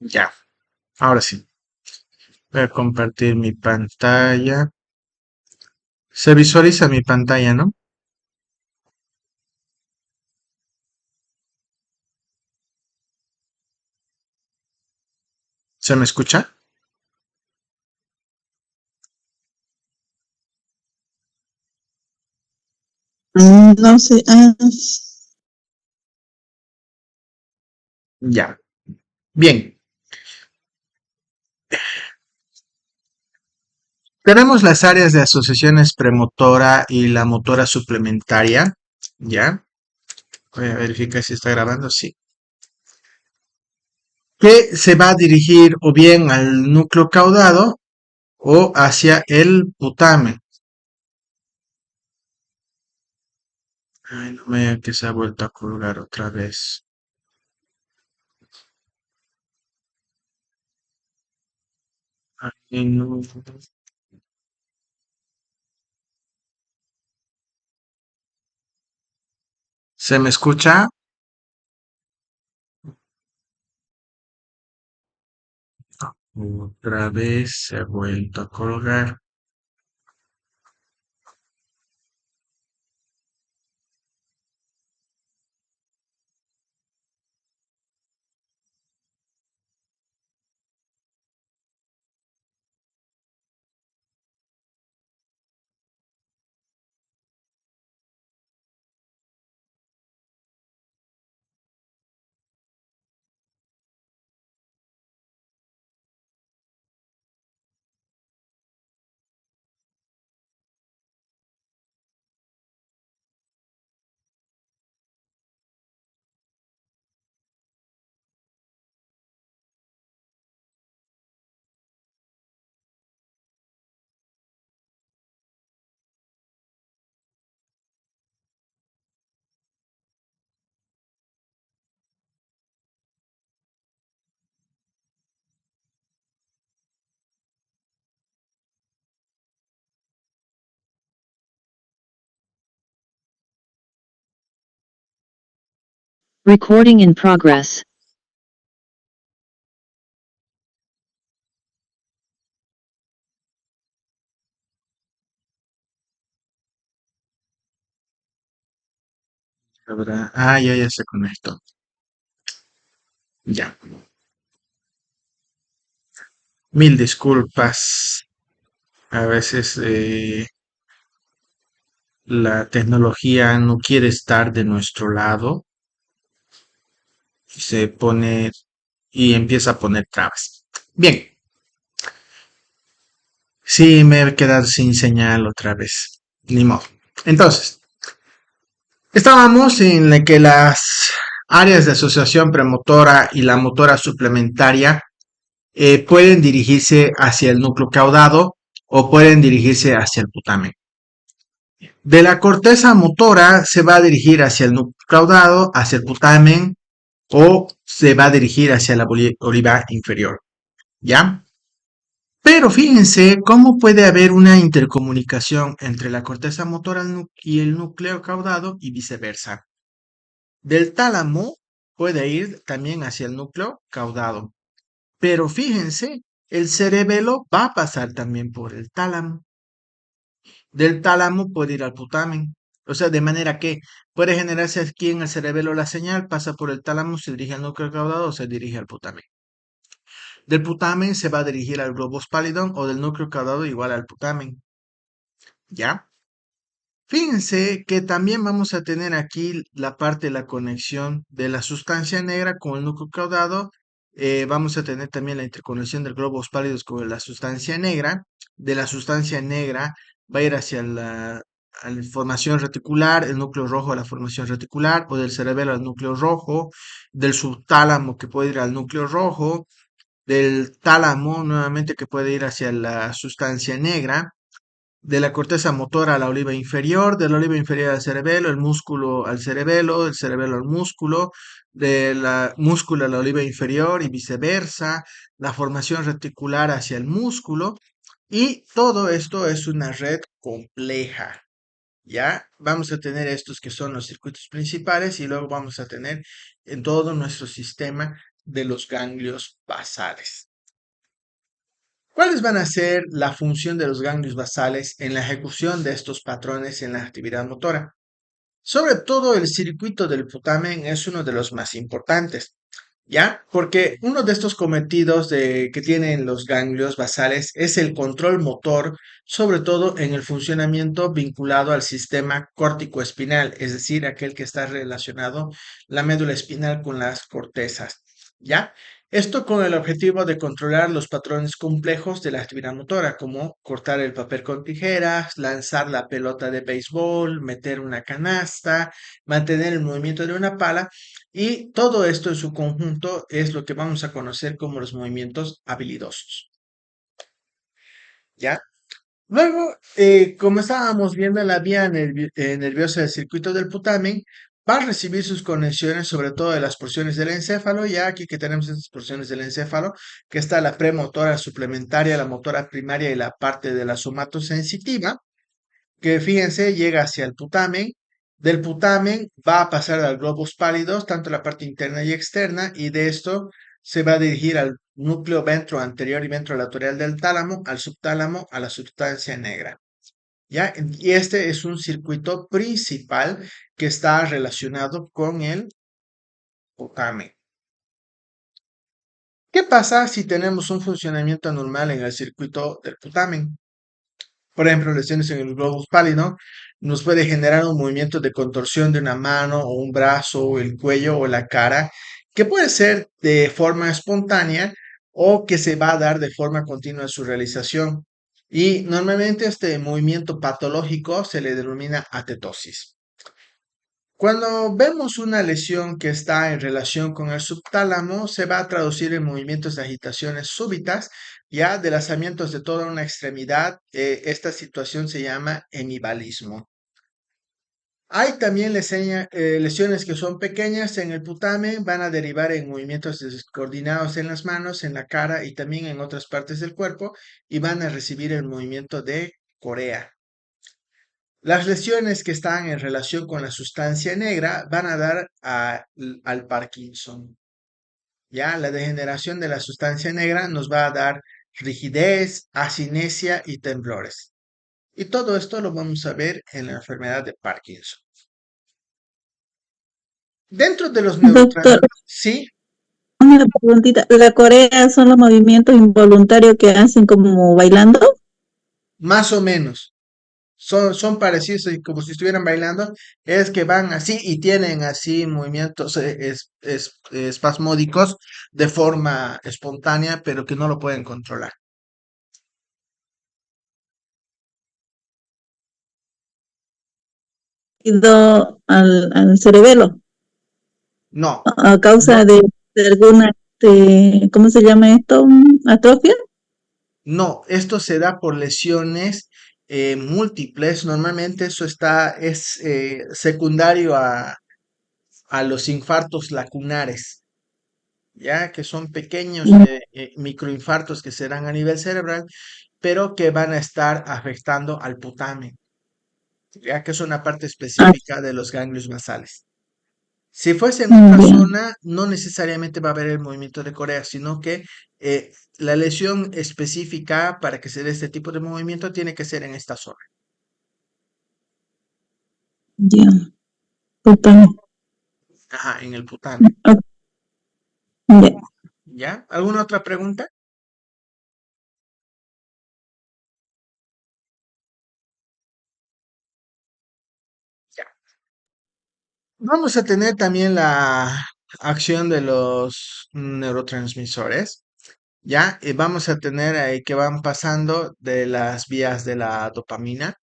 Ya, ahora sí. Voy a compartir mi pantalla. Se visualiza mi pantalla, ¿no? ¿Se me escucha? No sé. Ya. Bien. Tenemos las áreas de asociaciones premotora y la motora suplementaria. ¿Ya? Voy a verificar si está grabando. Sí. Que se va a dirigir o bien al núcleo caudado o hacia el putamen. Ay, no me diga que se ha vuelto a colgar otra vez. Ay, no. ¿Se me escucha? Otra vez se ha vuelto a colgar. Recording in progress. Ah, ya se conectó. Ya. Mil disculpas. A veces la tecnología no quiere estar de nuestro lado. Se pone y empieza a poner trabas. Bien. Sí, me he quedado sin señal otra vez. Ni modo. Entonces, estábamos en la que las áreas de asociación premotora y la motora suplementaria pueden dirigirse hacia el núcleo caudado o pueden dirigirse hacia el putamen. De la corteza motora se va a dirigir hacia el núcleo caudado, hacia el putamen o se va a dirigir hacia la oliva inferior. ¿Ya? Pero fíjense cómo puede haber una intercomunicación entre la corteza motora y el núcleo caudado y viceversa. Del tálamo puede ir también hacia el núcleo caudado. Pero fíjense, el cerebelo va a pasar también por el tálamo. Del tálamo puede ir al putamen. O sea, de manera que puede generarse aquí en el cerebelo la señal, pasa por el tálamo, se dirige al núcleo caudado o se dirige al putamen. Del putamen se va a dirigir al globus pallidum o del núcleo caudado igual al putamen. ¿Ya? Fíjense que también vamos a tener aquí la parte de la conexión de la sustancia negra con el núcleo caudado. Vamos a tener también la interconexión del globos pálidos con la sustancia negra. De la sustancia negra va a ir hacia a la formación reticular, el núcleo rojo a la formación reticular, o del cerebelo al núcleo rojo, del subtálamo que puede ir al núcleo rojo, del tálamo nuevamente que puede ir hacia la sustancia negra, de la corteza motora a la oliva inferior, de la oliva inferior al cerebelo, el músculo al cerebelo, del cerebelo al músculo, de la músculo a la oliva inferior y viceversa, la formación reticular hacia el músculo, y todo esto es una red compleja. Ya vamos a tener estos que son los circuitos principales y luego vamos a tener en todo nuestro sistema de los ganglios basales. ¿Cuáles van a ser la función de los ganglios basales en la ejecución de estos patrones en la actividad motora? Sobre todo el circuito del putamen es uno de los más importantes, ¿ya? Porque uno de estos cometidos que tienen los ganglios basales es el control motor, sobre todo en el funcionamiento vinculado al sistema córtico-espinal, es decir, aquel que está relacionado la médula espinal con las cortezas, ¿ya? Esto con el objetivo de controlar los patrones complejos de la actividad motora, como cortar el papel con tijeras, lanzar la pelota de béisbol, meter una canasta, mantener el movimiento de una pala, y todo esto en su conjunto es lo que vamos a conocer como los movimientos habilidosos, ¿ya? Luego, como estábamos viendo en la vía nerviosa del circuito del putamen, va a recibir sus conexiones sobre todo de las porciones del encéfalo, ya aquí que tenemos estas porciones del encéfalo, que está la premotora suplementaria, la motora primaria y la parte de la somatosensitiva, que fíjense, llega hacia el putamen. Del putamen va a pasar al globus pálidos, tanto la parte interna y externa, y de esto se va a dirigir al núcleo ventro anterior y ventrolateral del tálamo, al subtálamo, a la sustancia negra. ¿Ya? Y este es un circuito principal que está relacionado con el putamen. ¿Qué pasa si tenemos un funcionamiento anormal en el circuito del putamen? Por ejemplo, lesiones en el globus pálido nos puede generar un movimiento de contorsión de una mano o un brazo o el cuello o la cara, que puede ser de forma espontánea o que se va a dar de forma continua en su realización. Y normalmente este movimiento patológico se le denomina atetosis. Cuando vemos una lesión que está en relación con el subtálamo, se va a traducir en movimientos de agitaciones súbitas, ya de lanzamientos de toda una extremidad. Esta situación se llama hemibalismo. Hay también lesiones que son pequeñas en el putamen, van a derivar en movimientos descoordinados en las manos, en la cara y también en otras partes del cuerpo, y van a recibir el movimiento de corea. Las lesiones que están en relación con la sustancia negra van a dar al Parkinson. Ya la degeneración de la sustancia negra nos va a dar rigidez, asinesia y temblores. Y todo esto lo vamos a ver en la enfermedad de Parkinson. Dentro de los Doctor, neurotransmisores, sí, una preguntita. ¿La corea son los movimientos involuntarios que hacen como bailando? más o menos. Son parecidos y como si estuvieran bailando, es que van así y tienen así movimientos espasmódicos de forma espontánea, pero que no lo pueden controlar. Al cerebelo No, a causa no, de alguna, ¿cómo se llama esto? ¿Atrofia? no, esto se da por lesiones múltiples. Normalmente eso es secundario a los infartos lacunares, ya que son pequeños microinfartos que se dan a nivel cerebral, pero que van a estar afectando al putamen, ya que es una parte Ah, específica de los ganglios basales. Si fuese en otra ya, zona, no necesariamente va a haber el movimiento de Corea, sino que la lesión específica para que se dé este tipo de movimiento tiene que ser en esta zona. ya, total. Ajá, en el putamen. Ok, ya. ¿Ya? ¿Alguna otra pregunta? Ya. Vamos a tener también la acción de los neurotransmisores. ¿Ya? Y vamos a tener ahí que van pasando de las vías de la dopamina,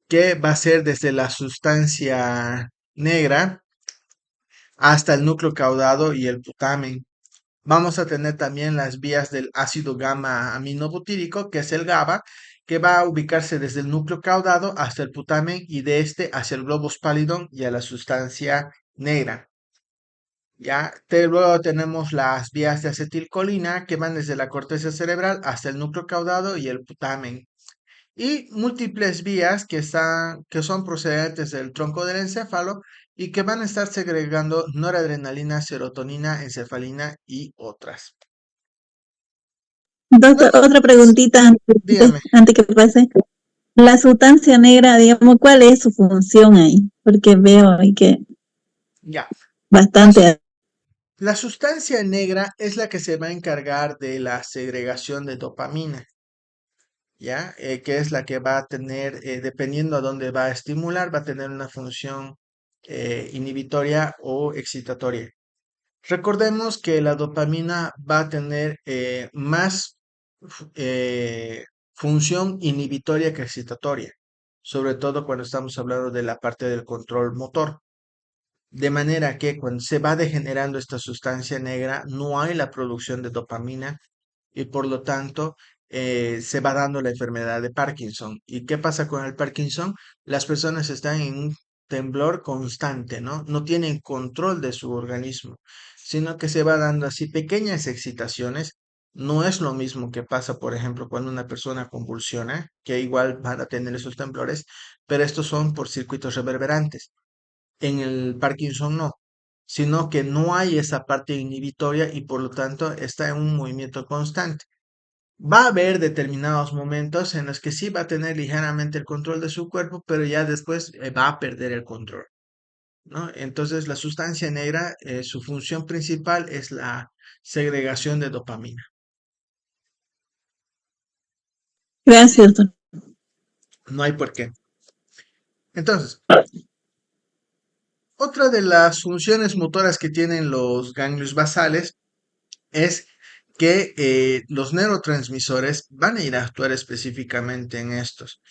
que va a ser desde la sustancia negra hasta el núcleo caudado y el putamen. Vamos a tener también las vías del ácido gamma aminobutírico, que es el GABA, que va a ubicarse desde el núcleo caudado hasta el putamen y de este hacia el globus pallidum y a la sustancia negra. Ya, luego tenemos las vías de acetilcolina que van desde la corteza cerebral hasta el núcleo caudado y el putamen. Y múltiples vías que son procedentes del tronco del encéfalo y que van a estar segregando noradrenalina, serotonina, encefalina y otras. Doctor, Luego, otra preguntita dígame, antes que pase. La sustancia negra, digamos, ¿cuál es su función ahí? Porque veo ahí que ya. La, sus- bastante. la sustancia negra es la que se va a encargar de la segregación de dopamina, ¿ya? Que es la que va a tener, dependiendo a dónde va a estimular, va a tener una función inhibitoria o excitatoria. Recordemos que la dopamina va a tener más función inhibitoria que excitatoria, sobre todo cuando estamos hablando de la parte del control motor. De manera que cuando se va degenerando esta sustancia negra, no hay la producción de dopamina y por lo tanto se va dando la enfermedad de Parkinson. ¿Y qué pasa con el Parkinson? Las personas están en un temblor constante, ¿no? No tienen control de su organismo, sino que se va dando así pequeñas excitaciones. No es lo mismo que pasa, por ejemplo, cuando una persona convulsiona, que igual van a tener esos temblores, pero estos son por circuitos reverberantes. En el Parkinson no, sino que no hay esa parte inhibitoria y por lo tanto está en un movimiento constante. Va a haber determinados momentos en los que sí va a tener ligeramente el control de su cuerpo, pero ya después va a perder el control, ¿no? Entonces la sustancia negra, su función principal es la segregación de dopamina. Gracias, doctor. No hay por qué. Entonces, otra de las funciones motoras que tienen los ganglios basales es que los neurotransmisores van a ir a actuar específicamente en estos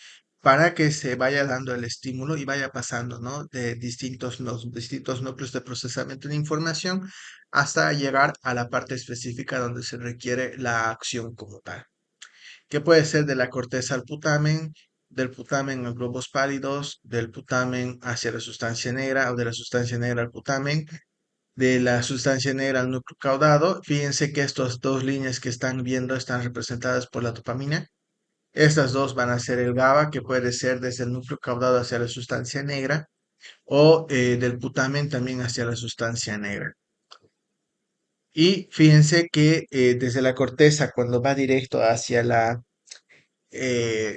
para que se vaya dando el estímulo y vaya pasando, ¿no? De los distintos núcleos de procesamiento de información hasta llegar a la parte específica donde se requiere la acción como tal, que puede ser de la corteza al putamen, del putamen a globos pálidos, del putamen hacia la sustancia negra o de la sustancia negra al putamen, de la sustancia negra al núcleo caudado. Fíjense que estas dos líneas que están viendo están representadas por la dopamina. Estas dos van a ser el GABA, que puede ser desde el núcleo caudado hacia la sustancia negra, o del putamen también hacia la sustancia negra. Y fíjense que desde la corteza, cuando va directo hacia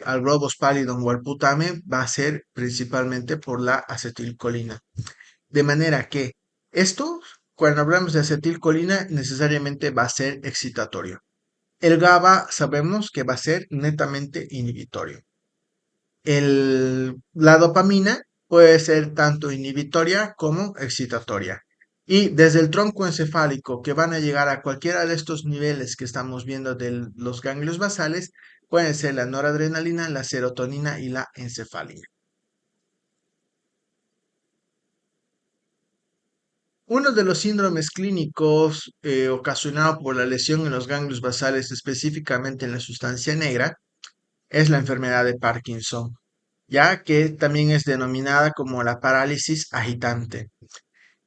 al globus pallidum o al putamen, va a ser principalmente por la acetilcolina. De manera que esto, cuando hablamos de acetilcolina, necesariamente va a ser excitatorio. El GABA sabemos que va a ser netamente inhibitorio. La dopamina puede ser tanto inhibitoria como excitatoria. Y desde el tronco encefálico, que van a llegar a cualquiera de estos niveles que estamos viendo de los ganglios basales, pueden ser la noradrenalina, la serotonina y la encefalina. Uno de los síndromes clínicos ocasionados por la lesión en los ganglios basales, específicamente en la sustancia negra, es la enfermedad de Parkinson, ya que también es denominada como la parálisis agitante.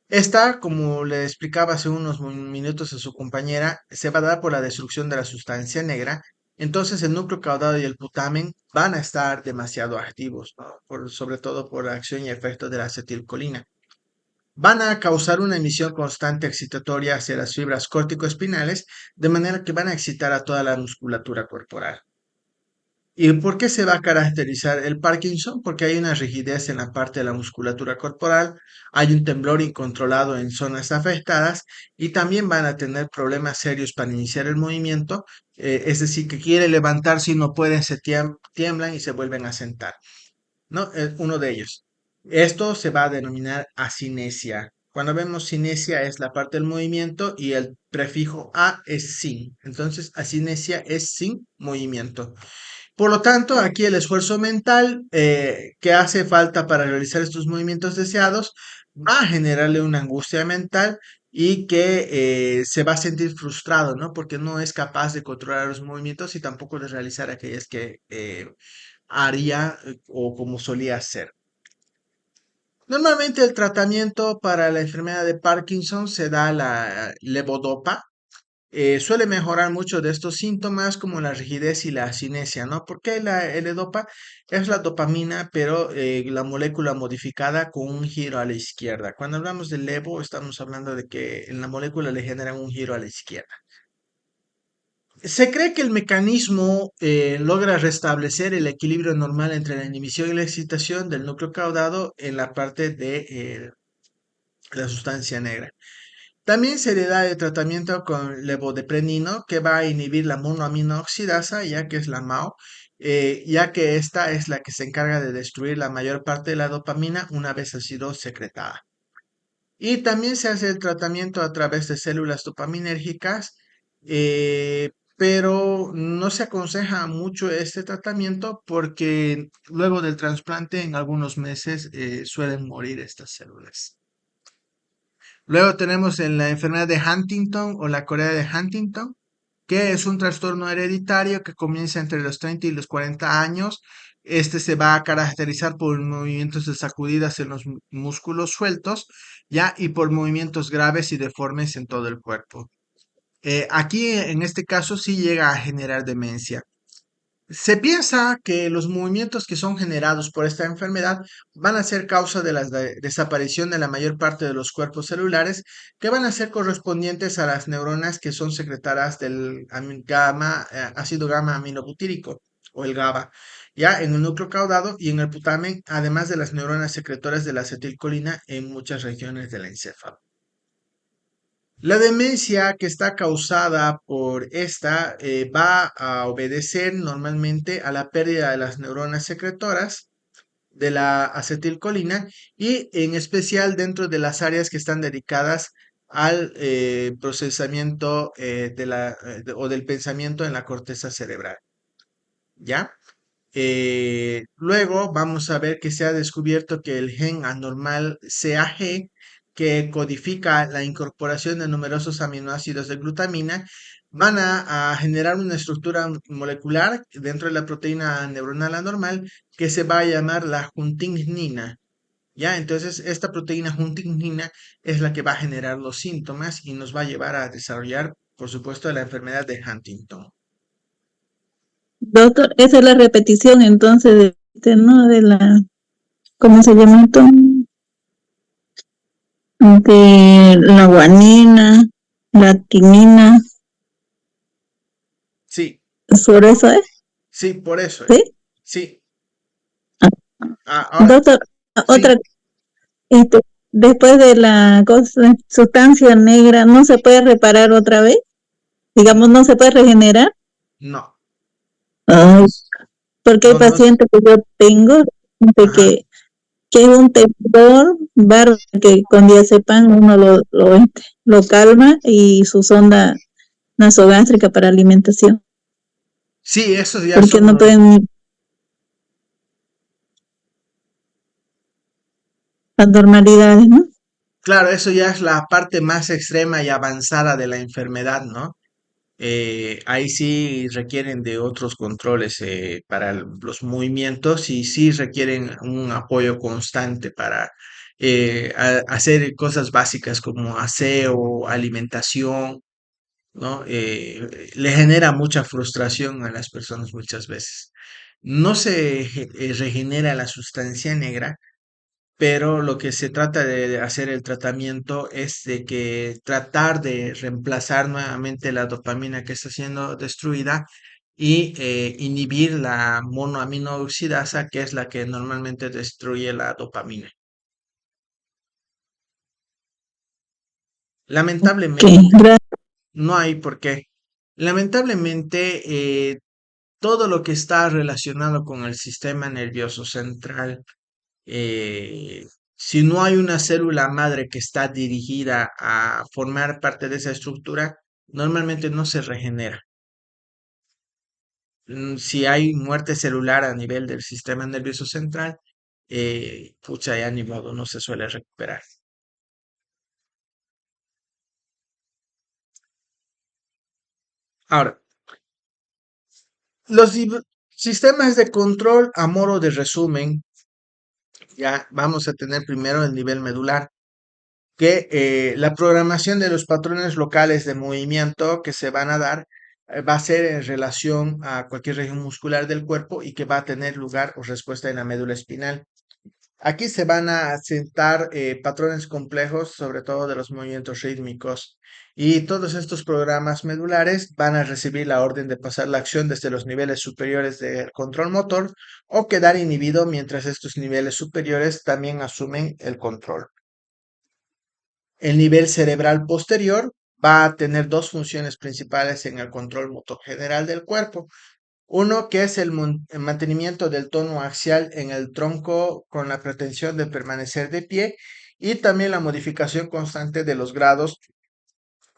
Esta, como le explicaba hace unos minutos a su compañera, se va a dar por la destrucción de la sustancia negra. Entonces el núcleo caudado y el putamen van a estar demasiado activos, ¿no? Sobre todo por la acción y efecto de la acetilcolina. Van a causar una emisión constante excitatoria hacia las fibras córtico-espinales, de manera que van a excitar a toda la musculatura corporal. ¿Y por qué se va a caracterizar el Parkinson? Porque hay una rigidez en la parte de la musculatura corporal, hay un temblor incontrolado en zonas afectadas y también van a tener problemas serios para iniciar el movimiento, es decir, que quiere levantarse y no pueden, tiemblan y se vuelven a sentar, ¿no? Es uno de ellos. Esto se va a denominar asinesia. Cuando vemos cinesia es la parte del movimiento y el prefijo a es sin. Entonces, asinesia es sin movimiento. Por lo tanto, aquí el esfuerzo mental que hace falta para realizar estos movimientos deseados va a generarle una angustia mental y que se va a sentir frustrado, ¿no? Porque no es capaz de controlar los movimientos y tampoco de realizar aquellas que haría o como solía hacer. Normalmente el tratamiento para la enfermedad de Parkinson se da la levodopa, suele mejorar mucho de estos síntomas como la rigidez y la cinesia, ¿no? Porque la L-Dopa es la dopamina, pero la molécula modificada con un giro a la izquierda. Cuando hablamos del levo, estamos hablando de que en la molécula le generan un giro a la izquierda. Se cree que el mecanismo logra restablecer el equilibrio normal entre la inhibición y la excitación del núcleo caudado en la parte de la sustancia negra. También se le da el tratamiento con levodepreno, que va a inhibir la monoamino oxidasa, ya que es la MAO, ya que esta es la que se encarga de destruir la mayor parte de la dopamina una vez ha sido secretada. Y también se hace el tratamiento a través de células dopaminérgicas, pero no se aconseja mucho este tratamiento porque luego del trasplante en algunos meses suelen morir estas células. Luego tenemos en la enfermedad de Huntington o la Corea de Huntington, que es un trastorno hereditario que comienza entre los 30 y los 40 años. Este se va a caracterizar por movimientos de sacudidas en los músculos sueltos, ya, y por movimientos graves y deformes en todo el cuerpo. Aquí, en este caso, sí llega a generar demencia. Se piensa que los movimientos que son generados por esta enfermedad van a ser causa de la desaparición de la mayor parte de los cuerpos celulares que van a ser correspondientes a las neuronas que son secretadas del ácido gamma aminobutírico o el GABA, ya en el núcleo caudado y en el putamen, además de las neuronas secretoras de la acetilcolina en muchas regiones del encéfalo. La demencia que está causada por esta va a obedecer normalmente a la pérdida de las neuronas secretoras de la acetilcolina y en especial dentro de las áreas que están dedicadas al procesamiento o del pensamiento en la corteza cerebral. ¿Ya? Luego vamos a ver que se ha descubierto que el gen anormal CAG, que codifica la incorporación de numerosos aminoácidos de glutamina, van a generar una estructura molecular dentro de la proteína neuronal anormal que se va a llamar la juntingnina. ¿Ya? Entonces, esta proteína juntingnina es la que va a generar los síntomas y nos va a llevar a desarrollar, por supuesto, la enfermedad de Huntington. Doctor, esa es la repetición entonces ¿no? De la, ¿cómo se llama esto? De la guanina, la timina, Sí, sobre eso es, sí, por eso es. ¿sí? Sí. Ah, Ahora, doctor, sí, otra, este, después de la sustancia negra, ¿no se puede reparar otra vez? Digamos, ¿no se puede regenerar? no, Ay, porque hay no, no, pacientes que yo tengo de ajá. que es un temblor bárbaro que con diazepam uno lo calma y su sonda nasogástrica para alimentación, Sí, esos ya porque son no los, pueden anormalidades, ¿no? claro, eso ya es la parte más extrema y avanzada de la enfermedad, ¿no? Ahí sí requieren de otros controles para los movimientos y sí requieren un apoyo constante para hacer cosas básicas como aseo, alimentación, ¿no? Le genera mucha frustración a las personas muchas veces. No se regenera la sustancia negra, pero lo que se trata de hacer el tratamiento es de que tratar de reemplazar nuevamente la dopamina que está siendo destruida y inhibir la monoaminoxidasa, que es la que normalmente destruye la dopamina. Que Lamentablemente, no hay por qué. Lamentablemente, todo lo que está relacionado con el sistema nervioso central, si no hay una célula madre que está dirigida a formar parte de esa estructura, normalmente no se regenera. Si hay muerte celular a nivel del sistema nervioso central, pucha, ya ni modo, no se suele recuperar. Ahora, los sistemas de control a modo de resumen, ya vamos a tener primero el nivel medular. que la programación de los patrones locales de movimiento que se van a dar va a ser en relación a cualquier región muscular del cuerpo y que va a tener lugar o respuesta en la médula espinal. Aquí se van a sentar patrones complejos, sobre todo de los movimientos rítmicos, y todos estos programas medulares van a recibir la orden de pasar la acción desde los niveles superiores del control motor o quedar inhibido mientras estos niveles superiores también asumen el control. El nivel cerebral posterior va a tener dos funciones principales en el control motor general del cuerpo. Uno que es el mantenimiento del tono axial en el tronco con la pretensión de permanecer de pie y también la modificación constante de los grados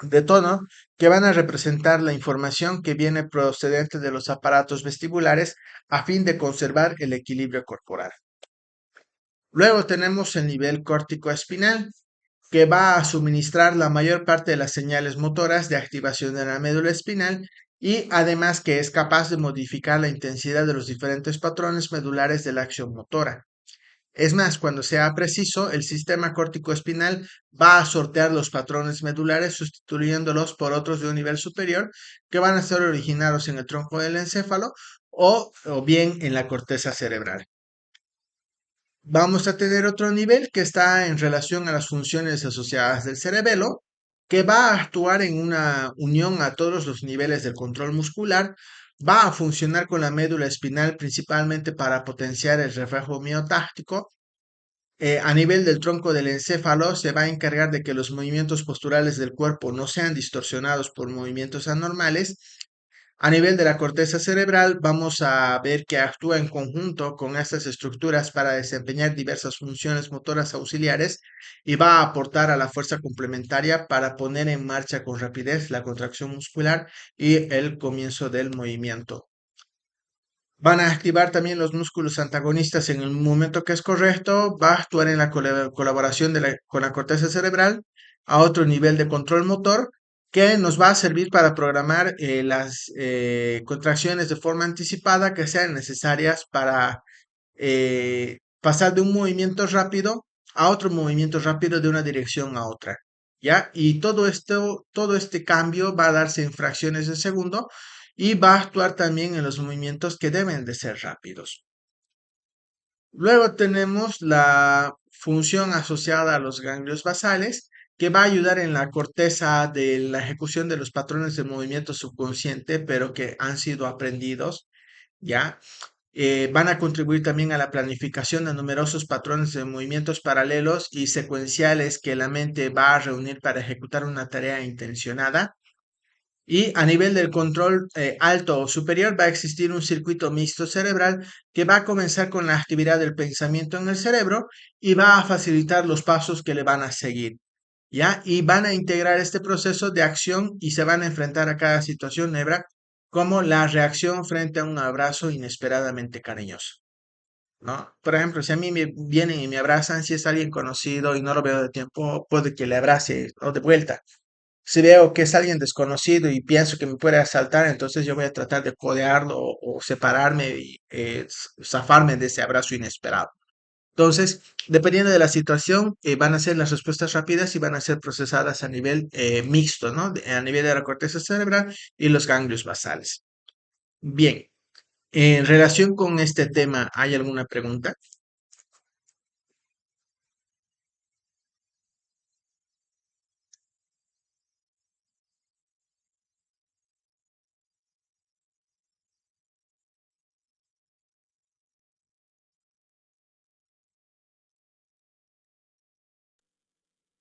de tono que van a representar la información que viene procedente de los aparatos vestibulares a fin de conservar el equilibrio corporal. Luego tenemos el nivel córtico espinal, que va a suministrar la mayor parte de las señales motoras de activación de la médula espinal y además que es capaz de modificar la intensidad de los diferentes patrones medulares de la acción motora. Es más, cuando sea preciso, el sistema córtico espinal va a sortear los patrones medulares sustituyéndolos por otros de un nivel superior que van a ser originados en el tronco del encéfalo o bien en la corteza cerebral. Vamos a tener otro nivel que está en relación a las funciones asociadas del cerebelo, que va a actuar en una unión a todos los niveles del control muscular, va a funcionar con la médula espinal principalmente para potenciar el reflejo miotáctico. A nivel del tronco del encéfalo se va a encargar de que los movimientos posturales del cuerpo no sean distorsionados por movimientos anormales. A nivel de la corteza cerebral, vamos a ver que actúa en conjunto con estas estructuras para desempeñar diversas funciones motoras auxiliares y va a aportar a la fuerza complementaria para poner en marcha con rapidez la contracción muscular y el comienzo del movimiento. Van a activar también los músculos antagonistas en el momento que es correcto, va a actuar en la colaboración con la corteza cerebral a otro nivel de control motor que nos va a servir para programar las contracciones de forma anticipada que sean necesarias para pasar de un movimiento rápido a otro movimiento rápido de una dirección a otra. ¿Ya? Y todo este cambio va a darse en fracciones de segundo y va a actuar también en los movimientos que deben de ser rápidos. Luego tenemos la función asociada a los ganglios basales, que va a ayudar en la corteza de la ejecución de los patrones de movimiento subconsciente, pero que han sido aprendidos, ¿ya? Van a contribuir también a la planificación de numerosos patrones de movimientos paralelos y secuenciales que la mente va a reunir para ejecutar una tarea intencionada. Y a nivel del control alto o superior va a existir un circuito mixto cerebral que va a comenzar con la actividad del pensamiento en el cerebro y va a facilitar los pasos que le van a seguir, ¿ya? Y van a integrar este proceso de acción y se van a enfrentar a cada situación nebra como la reacción frente a un abrazo inesperadamente cariñoso, ¿no? Por ejemplo, si a mí me vienen y me abrazan, si es alguien conocido y no lo veo de tiempo, puede que le abrace o de vuelta. Si veo que es alguien desconocido y pienso que me puede asaltar, entonces yo voy a tratar de codearlo o separarme y zafarme de ese abrazo inesperado. Entonces, dependiendo de la situación, van a ser las respuestas rápidas y van a ser procesadas a nivel mixto, ¿no? A nivel de la corteza cerebral y los ganglios basales. Bien, en relación con este tema, ¿hay alguna pregunta?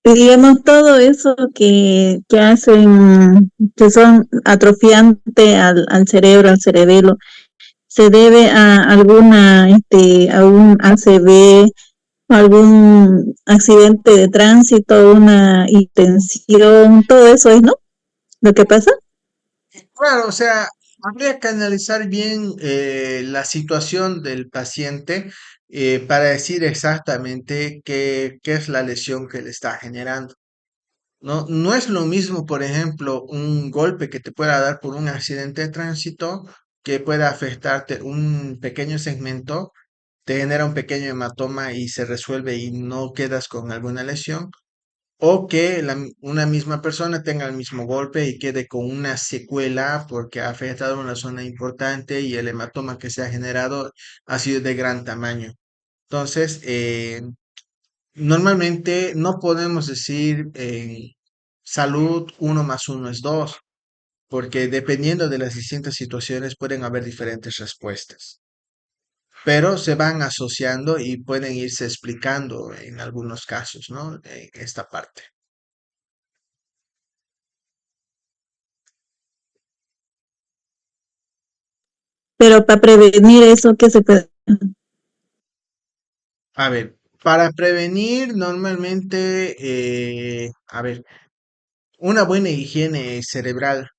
Y digamos, todo eso que hacen, que son atrofiantes al cerebro, al cerebelo, se debe a alguna, a un ACV, algún accidente de tránsito, una intención, todo eso es, ¿no? Lo que pasa. Claro, o sea, habría que analizar bien la situación del paciente para decir exactamente qué es la lesión que le está generando. No, no es lo mismo, por ejemplo, un golpe que te pueda dar por un accidente de tránsito que pueda afectarte un pequeño segmento, te genera un pequeño hematoma y se resuelve y no quedas con alguna lesión o que una misma persona tenga el mismo golpe y quede con una secuela porque ha afectado una zona importante y el hematoma que se ha generado ha sido de gran tamaño. Entonces, normalmente no podemos decir en salud uno más uno es dos, porque dependiendo de las distintas situaciones pueden haber diferentes respuestas, pero se van asociando y pueden irse explicando en algunos casos, ¿no? En esta parte. Pero para prevenir eso, ¿qué se puede? A ver, para prevenir normalmente, a ver, una buena higiene cerebral.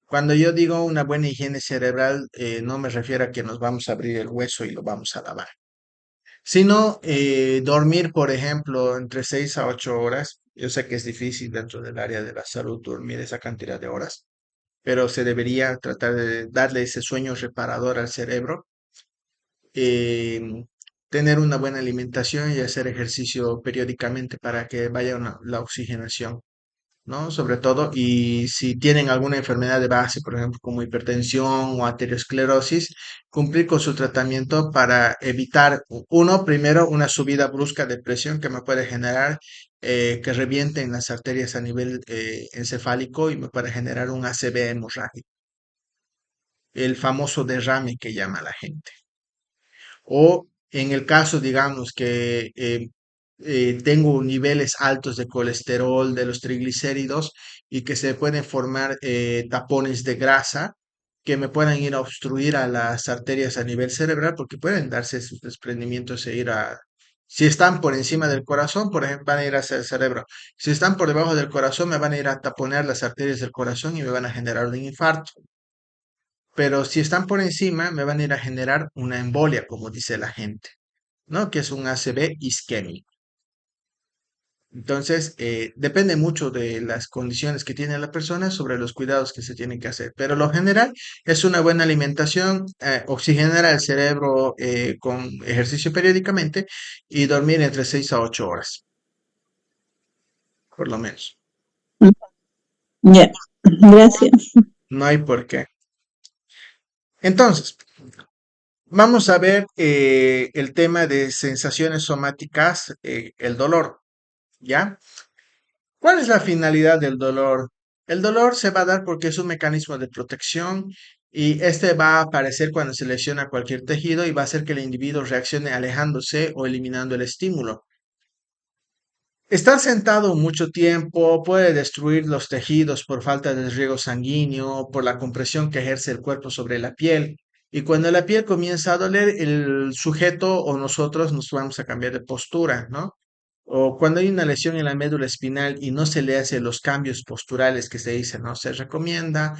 Cuando yo digo una buena higiene cerebral, no me refiero a que nos vamos a abrir el hueso y lo vamos a lavar, sino dormir, por ejemplo, entre 6 a 8 horas. Yo sé que es difícil dentro del área de la salud dormir esa cantidad de horas, pero se debería tratar de darle ese sueño reparador al cerebro, tener una buena alimentación y hacer ejercicio periódicamente para que vaya la oxigenación, ¿no? Sobre todo, y si tienen alguna enfermedad de base, por ejemplo, como hipertensión o arteriosclerosis, cumplir con su tratamiento para evitar, uno, primero, una subida brusca de presión que me puede generar que revienten las arterias a nivel encefálico y me puede generar un ACV hemorrágico, el famoso derrame que llama la gente. O en el caso, digamos, que tengo niveles altos de colesterol, de los triglicéridos y que se pueden formar tapones de grasa que me puedan ir a obstruir a las arterias a nivel cerebral porque pueden darse sus desprendimientos e ir a... Si están por encima del corazón, por ejemplo, van a ir hacia el cerebro. Si están por debajo del corazón, me van a ir a taponar las arterias del corazón y me van a generar un infarto. Pero si están por encima, me van a ir a generar una embolia, como dice la gente, ¿no? Que es un ACV isquémico. Entonces, depende mucho de las condiciones que tiene la persona sobre los cuidados que se tienen que hacer. Pero lo general es una buena alimentación, oxigenar al cerebro con ejercicio periódicamente y dormir entre 6 a 8 horas, por lo menos. Ya, gracias. No hay por qué. Entonces, vamos a ver el tema de sensaciones somáticas, el dolor, ¿ya? ¿Cuál es la finalidad del dolor? El dolor se va a dar porque es un mecanismo de protección y este va a aparecer cuando se lesiona cualquier tejido y va a hacer que el individuo reaccione alejándose o eliminando el estímulo. Estar sentado mucho tiempo puede destruir los tejidos por falta de riego sanguíneo, por la compresión que ejerce el cuerpo sobre la piel. Y cuando la piel comienza a doler, el sujeto o nosotros nos vamos a cambiar de postura, ¿no? O cuando hay una lesión en la médula espinal y no se le hace los cambios posturales que se dicen, ¿no? Se recomienda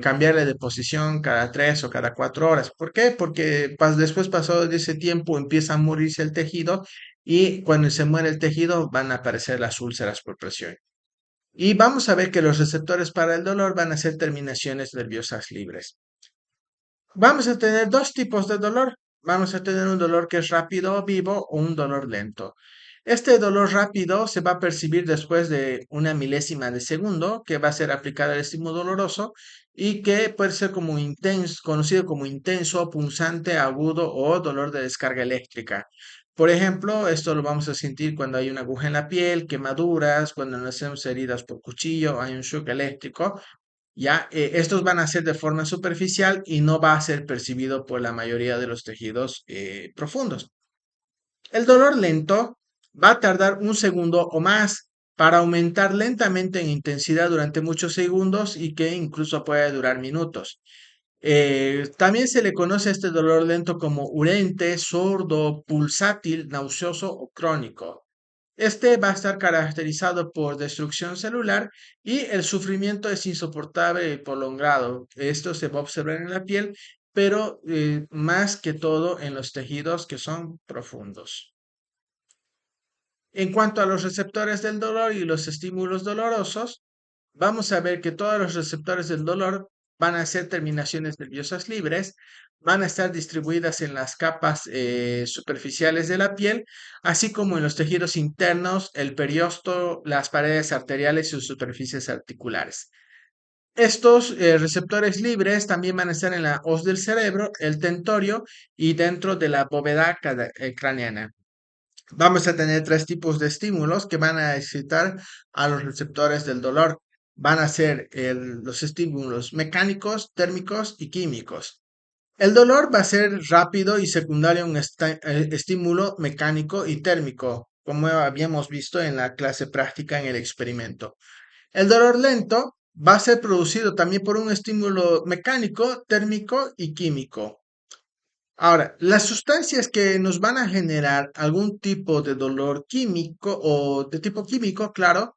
cambiarle de posición cada 3 o cada 4 horas. ¿Por qué? Porque después, pasado de ese tiempo, empieza a morirse el tejido y cuando se muere el tejido van a aparecer las úlceras por presión. Y vamos a ver que los receptores para el dolor van a ser terminaciones nerviosas libres. Vamos a tener dos tipos de dolor. Vamos a tener un dolor que es rápido o vivo o un dolor lento. Este dolor rápido se va a percibir después de una milésima de segundo que va a ser aplicada el estímulo doloroso y que puede ser como intenso, conocido como intenso, punzante, agudo o dolor de descarga eléctrica. Por ejemplo, esto lo vamos a sentir cuando hay una aguja en la piel, quemaduras, cuando nos hacemos heridas por cuchillo, hay un shock eléctrico. Ya, estos van a ser de forma superficial y no va a ser percibido por la mayoría de los tejidos profundos. El dolor lento va a tardar un segundo o más para aumentar lentamente en intensidad durante muchos segundos y que incluso puede durar minutos. También se le conoce a este dolor lento como urente, sordo, pulsátil, nauseoso o crónico. Este va a estar caracterizado por destrucción celular y el sufrimiento es insoportable y prolongado. Esto se va a observar en la piel, pero más que todo en los tejidos que son profundos. En cuanto a los receptores del dolor y los estímulos dolorosos, vamos a ver que todos los receptores del dolor van a ser terminaciones nerviosas libres, van a estar distribuidas en las capas superficiales de la piel, así como en los tejidos internos, el periósteo, las paredes arteriales y sus superficies articulares. Estos receptores libres también van a estar en la hoz del cerebro, el tentorio y dentro de la bóveda craneana. Vamos a tener tres tipos de estímulos que van a excitar a los receptores del dolor. Van a ser los estímulos mecánicos, térmicos y químicos. El dolor va a ser rápido y secundario a un estímulo mecánico y térmico, como habíamos visto en la clase práctica en el experimento. El dolor lento va a ser producido también por un estímulo mecánico, térmico y químico. Ahora, las sustancias que nos van a generar algún tipo de dolor químico o de tipo químico, claro,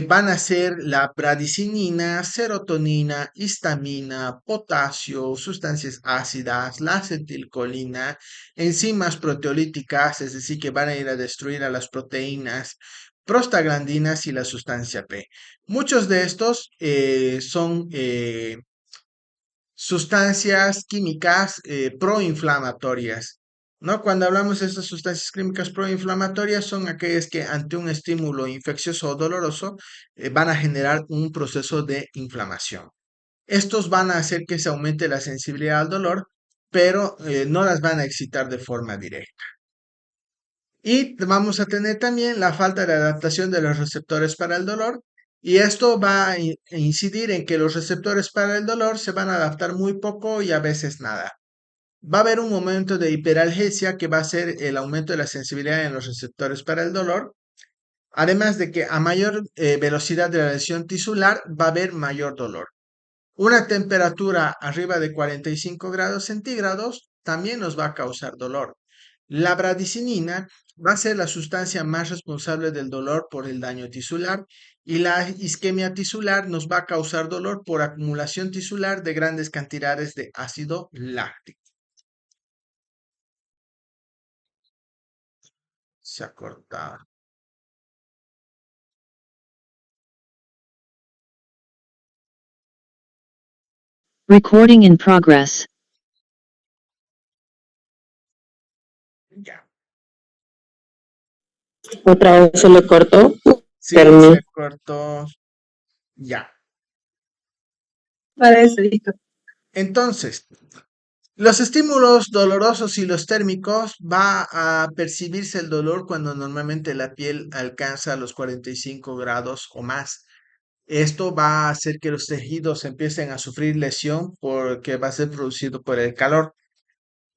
van a ser la bradicinina, serotonina, histamina, potasio, sustancias ácidas, la acetilcolina, enzimas proteolíticas, es decir, que van a ir a destruir a las proteínas, prostaglandinas y la sustancia P. Muchos de estos son sustancias químicas proinflamatorias, ¿no? Cuando hablamos de estas sustancias químicas proinflamatorias son aquellas que ante un estímulo infeccioso o doloroso van a generar un proceso de inflamación. Estos van a hacer que se aumente la sensibilidad al dolor, pero no las van a excitar de forma directa. Y vamos a tener también la falta de adaptación de los receptores para el dolor. Y esto va a incidir en que los receptores para el dolor se van a adaptar muy poco y a veces nada. Va a haber un momento de hiperalgesia que va a ser el aumento de la sensibilidad en los receptores para el dolor. Además de que a mayor velocidad de la lesión tisular va a haber mayor dolor. Una temperatura arriba de 45 grados centígrados también nos va a causar dolor. La bradicinina va a ser la sustancia más responsable del dolor por el daño tisular y la isquemia tisular nos va a causar dolor por acumulación tisular de grandes cantidades de ácido láctico. Se ha cortado. Recording in progress. Ya. Otra vez se le cortó. Sí, Terminé. se cortó. Ya. Parece, listo. Entonces, los estímulos dolorosos y los térmicos va a percibirse el dolor cuando normalmente la piel alcanza los 45 grados o más. Esto va a hacer que los tejidos empiecen a sufrir lesión porque va a ser producido por el calor.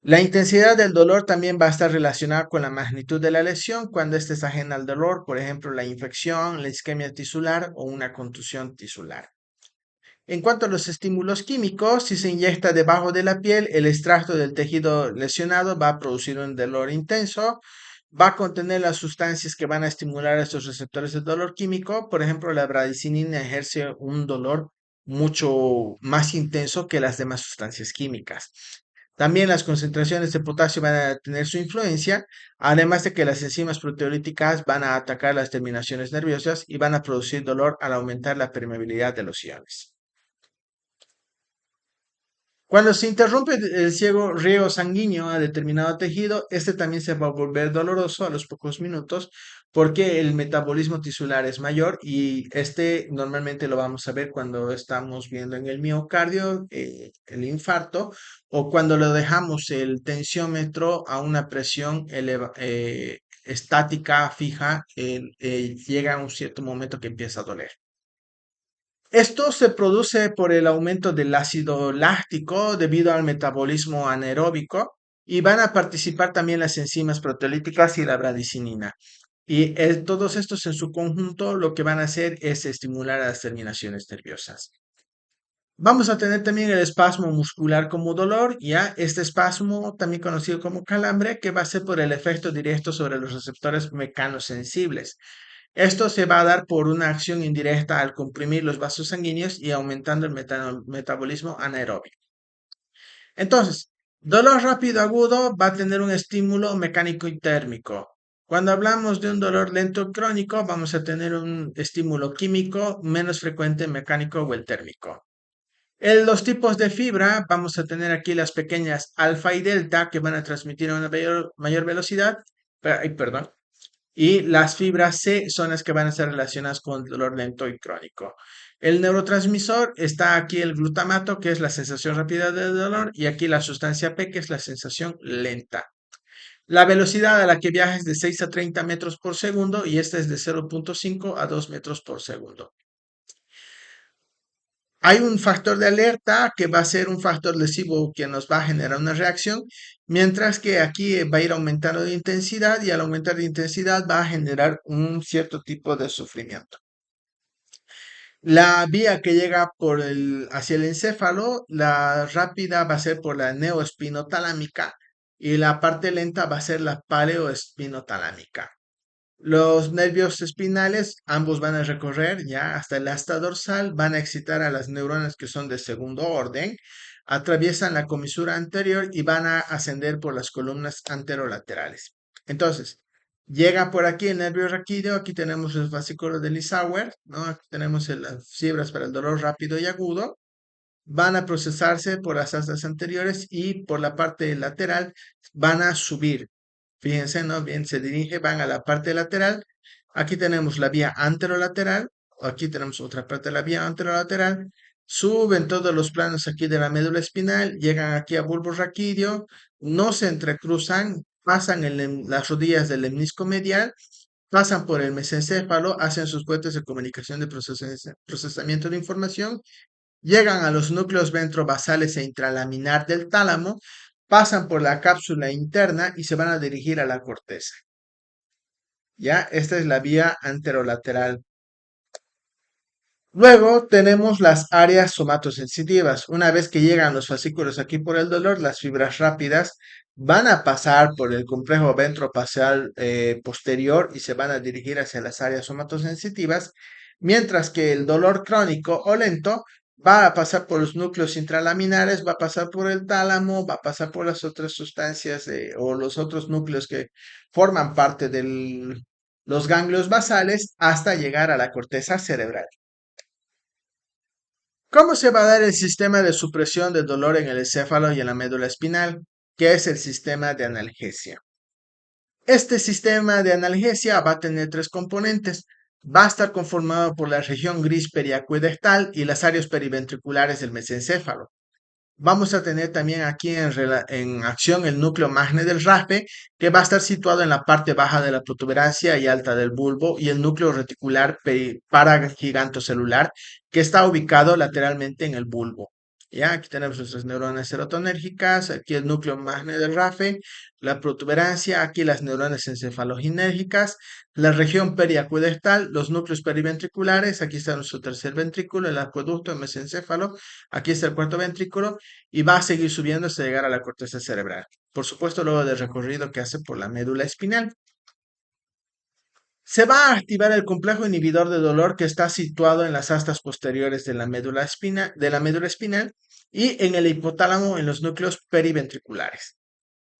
La intensidad del dolor también va a estar relacionada con la magnitud de la lesión cuando éste es ajena al dolor, por ejemplo, la infección, la isquemia tisular o una contusión tisular. En cuanto a los estímulos químicos, si se inyecta debajo de la piel, el extracto del tejido lesionado va a producir un dolor intenso, va a contener las sustancias que van a estimular estos receptores de dolor químico. Por ejemplo, la bradicinina ejerce un dolor mucho más intenso que las demás sustancias químicas. También las concentraciones de potasio van a tener su influencia, además de que las enzimas proteolíticas van a atacar las terminaciones nerviosas y van a producir dolor al aumentar la permeabilidad de los iones. Cuando se interrumpe el ciego riego sanguíneo a determinado tejido, este también se va a volver doloroso a los pocos minutos porque el metabolismo tisular es mayor y este normalmente lo vamos a ver cuando estamos viendo en el miocardio el infarto o cuando lo dejamos el tensiómetro a una presión estática, fija, llega a un cierto momento que empieza a doler. Esto se produce por el aumento del ácido láctico debido al metabolismo anaeróbico y van a participar también las enzimas proteolíticas y la bradicinina. Y todos estos en su conjunto lo que van a hacer es estimular a las terminaciones nerviosas. Vamos a tener también el espasmo muscular como dolor, ya este espasmo también conocido como calambre, que va a ser por el efecto directo sobre los receptores mecanosensibles. Esto se va a dar por una acción indirecta al comprimir los vasos sanguíneos y aumentando el metabolismo anaeróbico. Entonces, dolor rápido agudo va a tener un estímulo mecánico y térmico. Cuando hablamos de un dolor lento crónico, vamos a tener un estímulo químico menos frecuente, mecánico o el térmico. Los tipos de fibra, vamos a tener aquí las pequeñas alfa y delta que van a transmitir a una mayor velocidad, ay, perdón, y las fibras C son las que van a estar relacionadas con el dolor lento y crónico. El neurotransmisor está aquí el glutamato, que es la sensación rápida del dolor, y aquí la sustancia P, que es la sensación lenta. La velocidad a la que viaja es de 6 a 30 metros por segundo y esta es de 0.5 a 2 metros por segundo. Hay un factor de alerta que va a ser un factor lesivo que nos va a generar una reacción, mientras que aquí va a ir aumentando de intensidad y al aumentar de intensidad va a generar un cierto tipo de sufrimiento. La vía que llega hacia el encéfalo, la rápida va a ser por la neoespinotalámica y la parte lenta va a ser la paleoespinotalámica. Los nervios espinales, ambos van a recorrer ya hasta el asta dorsal, van a excitar a las neuronas que son de segundo orden, atraviesan la comisura anterior y van a ascender por las columnas anterolaterales. Entonces, llega por aquí el nervio raquídeo, aquí tenemos los fascículos de Lissauer, ¿no? Aquí tenemos las fibras para el dolor rápido y agudo, van a procesarse por las astas anteriores y por la parte lateral van a subir. Fíjense, ¿no? Bien, se dirige, van a la parte lateral. Aquí tenemos la vía anterolateral. Aquí tenemos otra parte de la vía anterolateral. Suben todos los planos aquí de la médula espinal. Llegan aquí a bulbo raquídeo. No se entrecruzan. Pasan en las rodillas del lemnisco medial. Pasan por el mesencéfalo. Hacen sus puentes de comunicación de procesamiento de información. Llegan a los núcleos ventrobasales e intralaminar del tálamo, pasan por la cápsula interna y se van a dirigir a la corteza. Ya, esta es la vía anterolateral. Luego tenemos las áreas somatosensitivas. Una vez que llegan los fascículos aquí por el dolor, las fibras rápidas van a pasar por el complejo ventrofacial posterior y se van a dirigir hacia las áreas somatosensitivas, mientras que el dolor crónico o lento va a pasar por los núcleos intralaminares, va a pasar por el tálamo, va a pasar por las otras sustancias o los otros núcleos que forman parte de los ganglios basales hasta llegar a la corteza cerebral. ¿Cómo se va a dar el sistema de supresión del dolor en el encéfalo y en la médula espinal? ¿Qué es el sistema de analgesia? Este sistema de analgesia va a tener tres componentes. Va a estar conformado por la región gris periacuedestal y las áreas periventriculares del mesencéfalo. Vamos a tener también aquí en acción el núcleo magna del raspe, que va a estar situado en la parte baja de la protuberancia y alta del bulbo, y el núcleo reticular paragigantocelular, que está ubicado lateralmente en el bulbo. Ya, aquí tenemos nuestras neuronas serotonérgicas, aquí el núcleo magna del RAFE, la protuberancia, aquí las neuronas encefaloginérgicas, la región periacuedestal, los núcleos periventriculares, aquí está nuestro tercer ventrículo, el acueducto, el mesencéfalo, aquí está el cuarto ventrículo, y va a seguir subiendo hasta llegar a la corteza cerebral. Por supuesto, luego del recorrido que hace por la médula espinal. Se va a activar el complejo inhibidor de dolor que está situado en las astas posteriores de la médula espinal y en el hipotálamo en los núcleos periventriculares.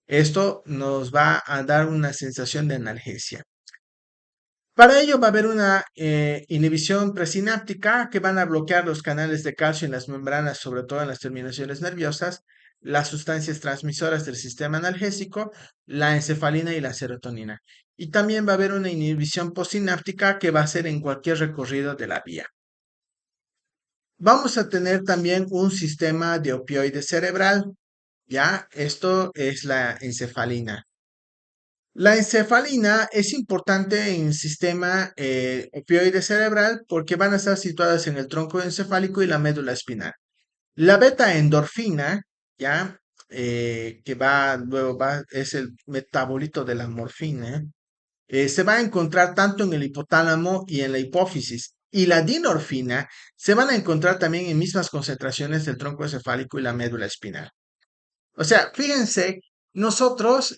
Esto nos va a dar una sensación de analgesia. Para ello va a haber una inhibición presináptica que van a bloquear los canales de calcio en las membranas, sobre todo en las terminaciones nerviosas, las sustancias transmisoras del sistema analgésico, la encefalina y la serotonina. Y también va a haber una inhibición postsináptica que va a ser en cualquier recorrido de la vía. Vamos a tener también un sistema de opioide cerebral, ¿ya? Esto es la encefalina. La encefalina es importante en el sistema opioide cerebral porque van a estar situadas en el tronco encefálico y la médula espinal. La beta endorfina, ya, que es el metabolito de la morfina, se va a encontrar tanto en el hipotálamo y en la hipófisis. Y la dinorfina se van a encontrar también en mismas concentraciones del tronco encefálico y la médula espinal. O sea, fíjense, nosotros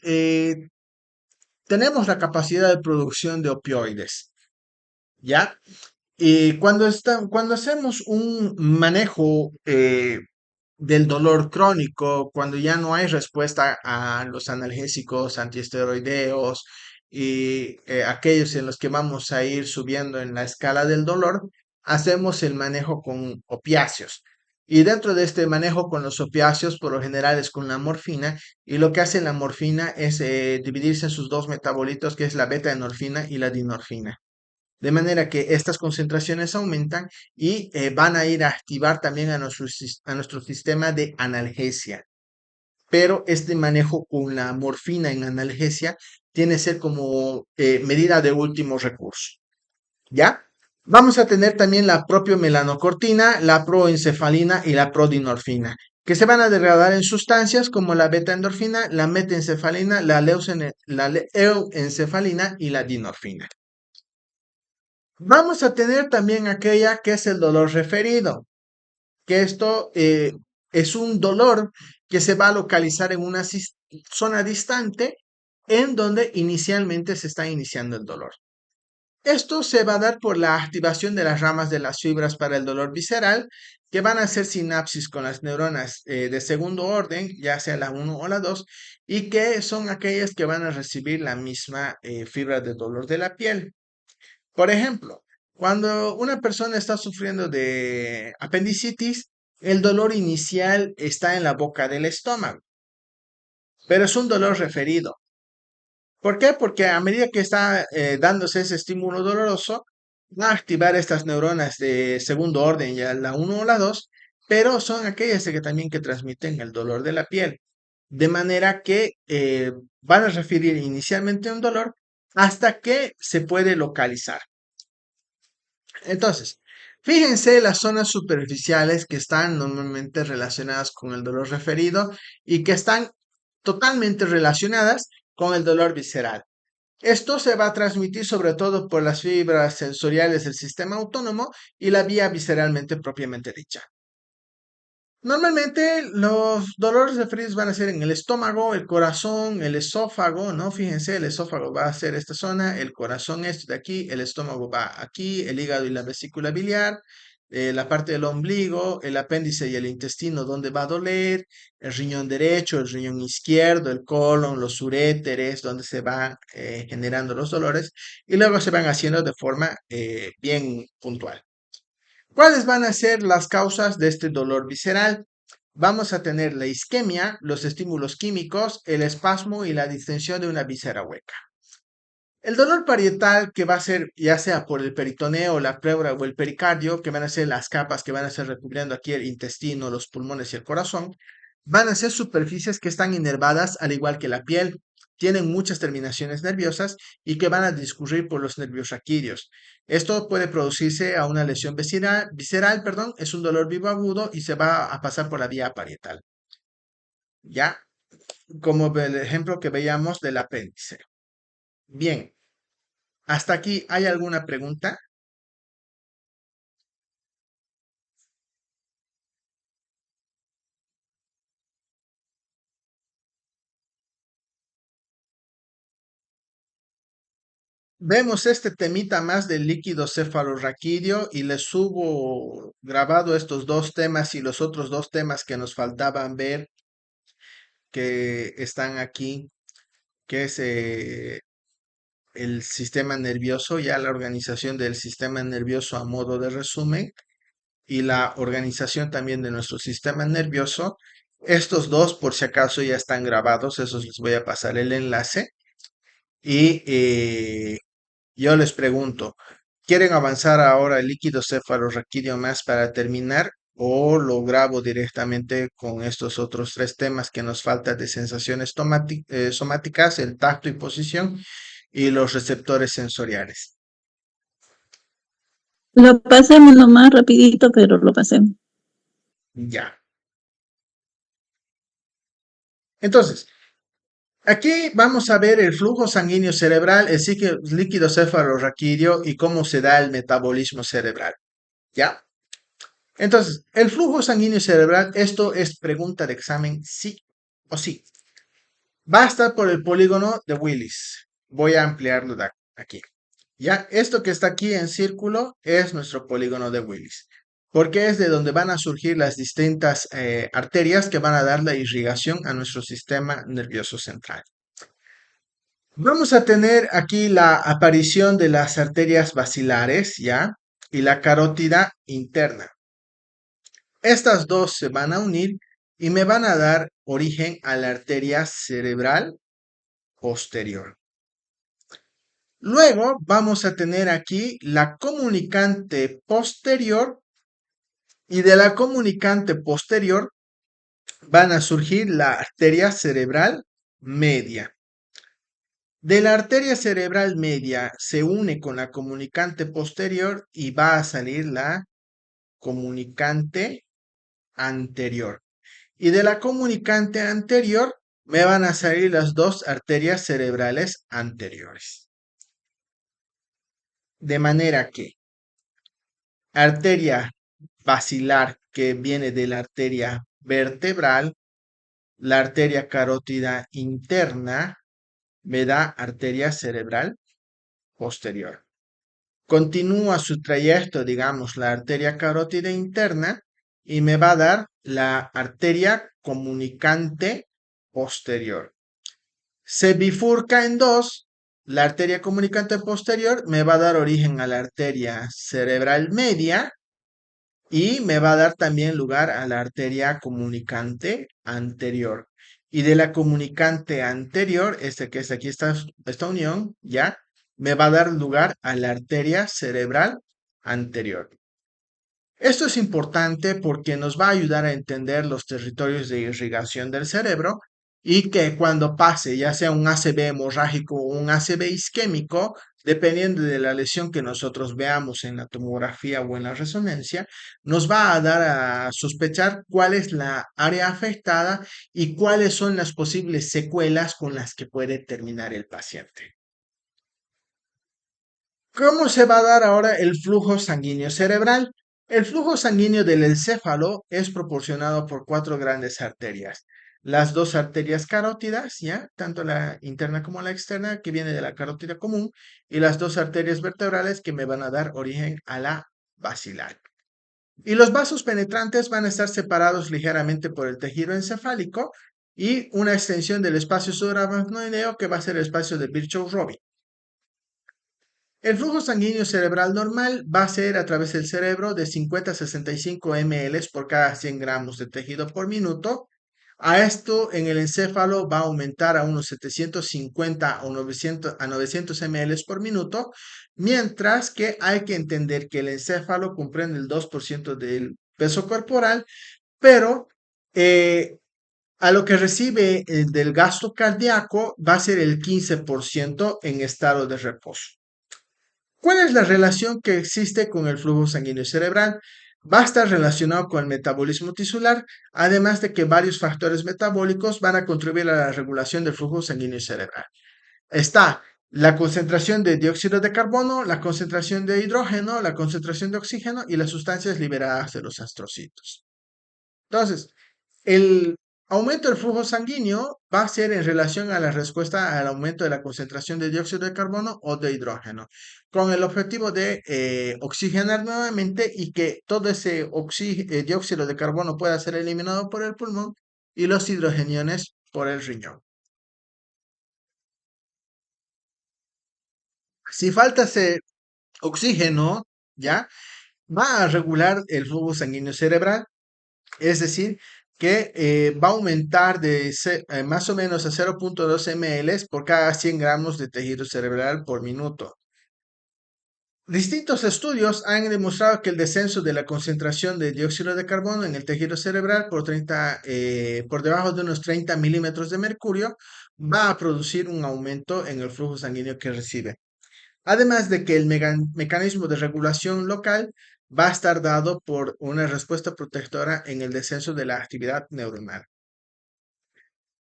tenemos la capacidad de producción de opioides, ¿ya? Y cuando hacemos un manejo del dolor crónico, cuando ya no hay respuesta a los analgésicos antiesteroideos y aquellos en los que vamos a ir subiendo en la escala del dolor, hacemos el manejo con opiáceos. Y dentro de este manejo con los opiáceos, por lo general es con la morfina, y lo que hace la morfina es dividirse en sus dos metabolitos, que es la beta-endorfina y la dinorfina. De manera que estas concentraciones aumentan y van a ir a activar también a nuestro sistema de analgesia. Pero este manejo con la morfina en analgesia tiene que ser como medida de último recurso. ¿Ya? Vamos a tener también la propiomelanocortina, la proencefalina y la prodinorfina, que se van a degradar en sustancias como la beta-endorfina, la metencefalina, la euencefalina y la dinorfina. Vamos a tener también aquella que es el dolor referido, que esto es un dolor que se va a localizar en una zona distante en donde inicialmente se está iniciando el dolor. Esto se va a dar por la activación de las ramas de las fibras para el dolor visceral, que van a hacer sinapsis con las neuronas de segundo orden, ya sea la 1 o la 2, y que son aquellas que van a recibir la misma fibra de dolor de la piel. Por ejemplo, cuando una persona está sufriendo de apendicitis, el dolor inicial está en la boca del estómago, pero es un dolor referido. ¿Por qué? Porque a medida que está dándose ese estímulo doloroso, va a activar estas neuronas de segundo orden, ya la 1 o la 2, pero son aquellas que también que transmiten el dolor de la piel. De manera que van a referir inicialmente un dolor hasta que se puede localizar. Entonces, fíjense las zonas superficiales que están normalmente relacionadas con el dolor referido y que están totalmente relacionadas con el dolor visceral. Esto se va a transmitir sobre todo por las fibras sensoriales del sistema autónomo y la vía visceralmente propiamente dicha. Normalmente los dolores referidos van a ser en el estómago, el corazón, el esófago, ¿no? Fíjense, el esófago va a ser esta zona, el corazón esto de aquí, el estómago va aquí, el hígado y la vesícula biliar, la parte del ombligo, el apéndice y el intestino donde va a doler, el riñón derecho, el riñón izquierdo, el colon, los uréteres, donde se van generando los dolores y luego se van haciendo de forma bien puntual. ¿Cuáles van a ser las causas de este dolor visceral? Vamos a tener la isquemia, los estímulos químicos, el espasmo y la distensión de una víscera hueca. El dolor parietal, que va a ser ya sea por el peritoneo, la pleura o el pericardio, que van a ser las capas que van a ser recubriendo aquí el intestino, los pulmones y el corazón, van a ser superficies que están inervadas al igual que la piel, tienen muchas terminaciones nerviosas y que van a discurrir por los nervios raquídeos. Esto puede producirse a una lesión visceral, perdón, es un dolor vivo agudo y se va a pasar por la vía parietal. Ya, como el ejemplo que veíamos del apéndice. Bien, hasta aquí, ¿hay alguna pregunta? Vemos este temita más del líquido cefalorraquídeo y les subo grabado estos dos temas y los otros dos temas que nos faltaban ver que están aquí, que es el sistema nervioso, ya la organización del sistema nervioso a modo de resumen y la organización también de nuestro sistema nervioso. Estos dos, por si acaso, ya están grabados, esos les voy a pasar el enlace. Y yo les pregunto, ¿quieren avanzar ahora el líquido cefalorraquídeo más para terminar? ¿O lo grabo directamente con estos otros tres temas que nos faltan de sensaciones somáticas, el tacto y posición y los receptores sensoriales? Lo pasemos nomás rapidito, pero lo pasemos. Ya. Entonces, aquí vamos a ver el flujo sanguíneo cerebral, el líquido cefalorraquídeo y cómo se da el metabolismo cerebral. ¿Ya? Entonces, el flujo sanguíneo cerebral, esto es pregunta de examen, sí o sí. Va a estar por el polígono de Willis. Voy a ampliarlo aquí. Ya, esto que está aquí en círculo es nuestro polígono de Willis, porque es de donde van a surgir las distintas arterias que van a dar la irrigación a nuestro sistema nervioso central. Vamos a tener aquí la aparición de las arterias basilares, ¿ya? Y la carótida interna. Estas dos se van a unir y me van a dar origen a la arteria cerebral posterior. Luego vamos a tener aquí la comunicante posterior y de la comunicante posterior van a surgir la arteria cerebral media. De la arteria cerebral media se une con la comunicante posterior y va a salir la comunicante anterior. Y de la comunicante anterior me van a salir las dos arterias cerebrales anteriores. De manera que arteria basilar que viene de la arteria vertebral, la arteria carótida interna me da arteria cerebral posterior. Continúa su trayecto, digamos, la arteria carótida interna y me va a dar la arteria comunicante posterior. Se bifurca en dos, la arteria comunicante posterior me va a dar origen a la arteria cerebral media y me va a dar también lugar a la arteria comunicante anterior. Y de la comunicante anterior, que es aquí esta unión, ya, me va a dar lugar a la arteria cerebral anterior. Esto es importante porque nos va a ayudar a entender los territorios de irrigación del cerebro y que cuando pase, ya sea un ACV hemorrágico o un ACV isquémico, dependiendo de la lesión que nosotros veamos en la tomografía o en la resonancia, nos va a dar a sospechar cuál es la área afectada y cuáles son las posibles secuelas con las que puede terminar el paciente. ¿Cómo se va a dar ahora el flujo sanguíneo cerebral? El flujo sanguíneo del encéfalo es proporcionado por cuatro grandes arterias. Las dos arterias carótidas, ¿ya? Tanto la interna como la externa, que viene de la carótida común, y las dos arterias vertebrales que me van a dar origen a la basilar. Y los vasos penetrantes van a estar separados ligeramente por el tejido encefálico y una extensión del espacio subaracnoideo que va a ser el espacio de Virchow-Robin. El flujo sanguíneo cerebral normal va a ser a través del cerebro de 50 a 65 ml por cada 100 gramos de tejido por minuto. A esto en el encéfalo va a aumentar a unos 750 o 900 a 900 ml por minuto, mientras que hay que entender que el encéfalo comprende el 2% del peso corporal, pero a lo que recibe del gasto cardíaco va a ser el 15% en estado de reposo. ¿Cuál es la relación que existe con el flujo sanguíneo cerebral? Va a estar relacionado con el metabolismo tisular, además de que varios factores metabólicos van a contribuir a la regulación del flujo sanguíneo cerebral. Está la concentración de dióxido de carbono, la concentración de hidrógeno, la concentración de oxígeno y las sustancias liberadas de los astrocitos. Entonces, el aumento del flujo sanguíneo va a ser en relación a la respuesta al aumento de la concentración de dióxido de carbono o de hidrógeno, con el objetivo de oxigenar nuevamente y que todo ese dióxido de carbono pueda ser eliminado por el pulmón y los hidrogeniones por el riñón. Si falta ese oxígeno, ¿ya? Va a regular el flujo sanguíneo cerebral, es decir, que va a aumentar de más o menos a 0.2 ml por cada 100 gramos de tejido cerebral por minuto. Distintos estudios han demostrado que el descenso de la concentración de dióxido de carbono en el tejido cerebral por debajo de unos 30 milímetros de mercurio va a producir un aumento en el flujo sanguíneo que recibe. Además de que el mecanismo de regulación local va a estar dado por una respuesta protectora en el descenso de la actividad neuronal.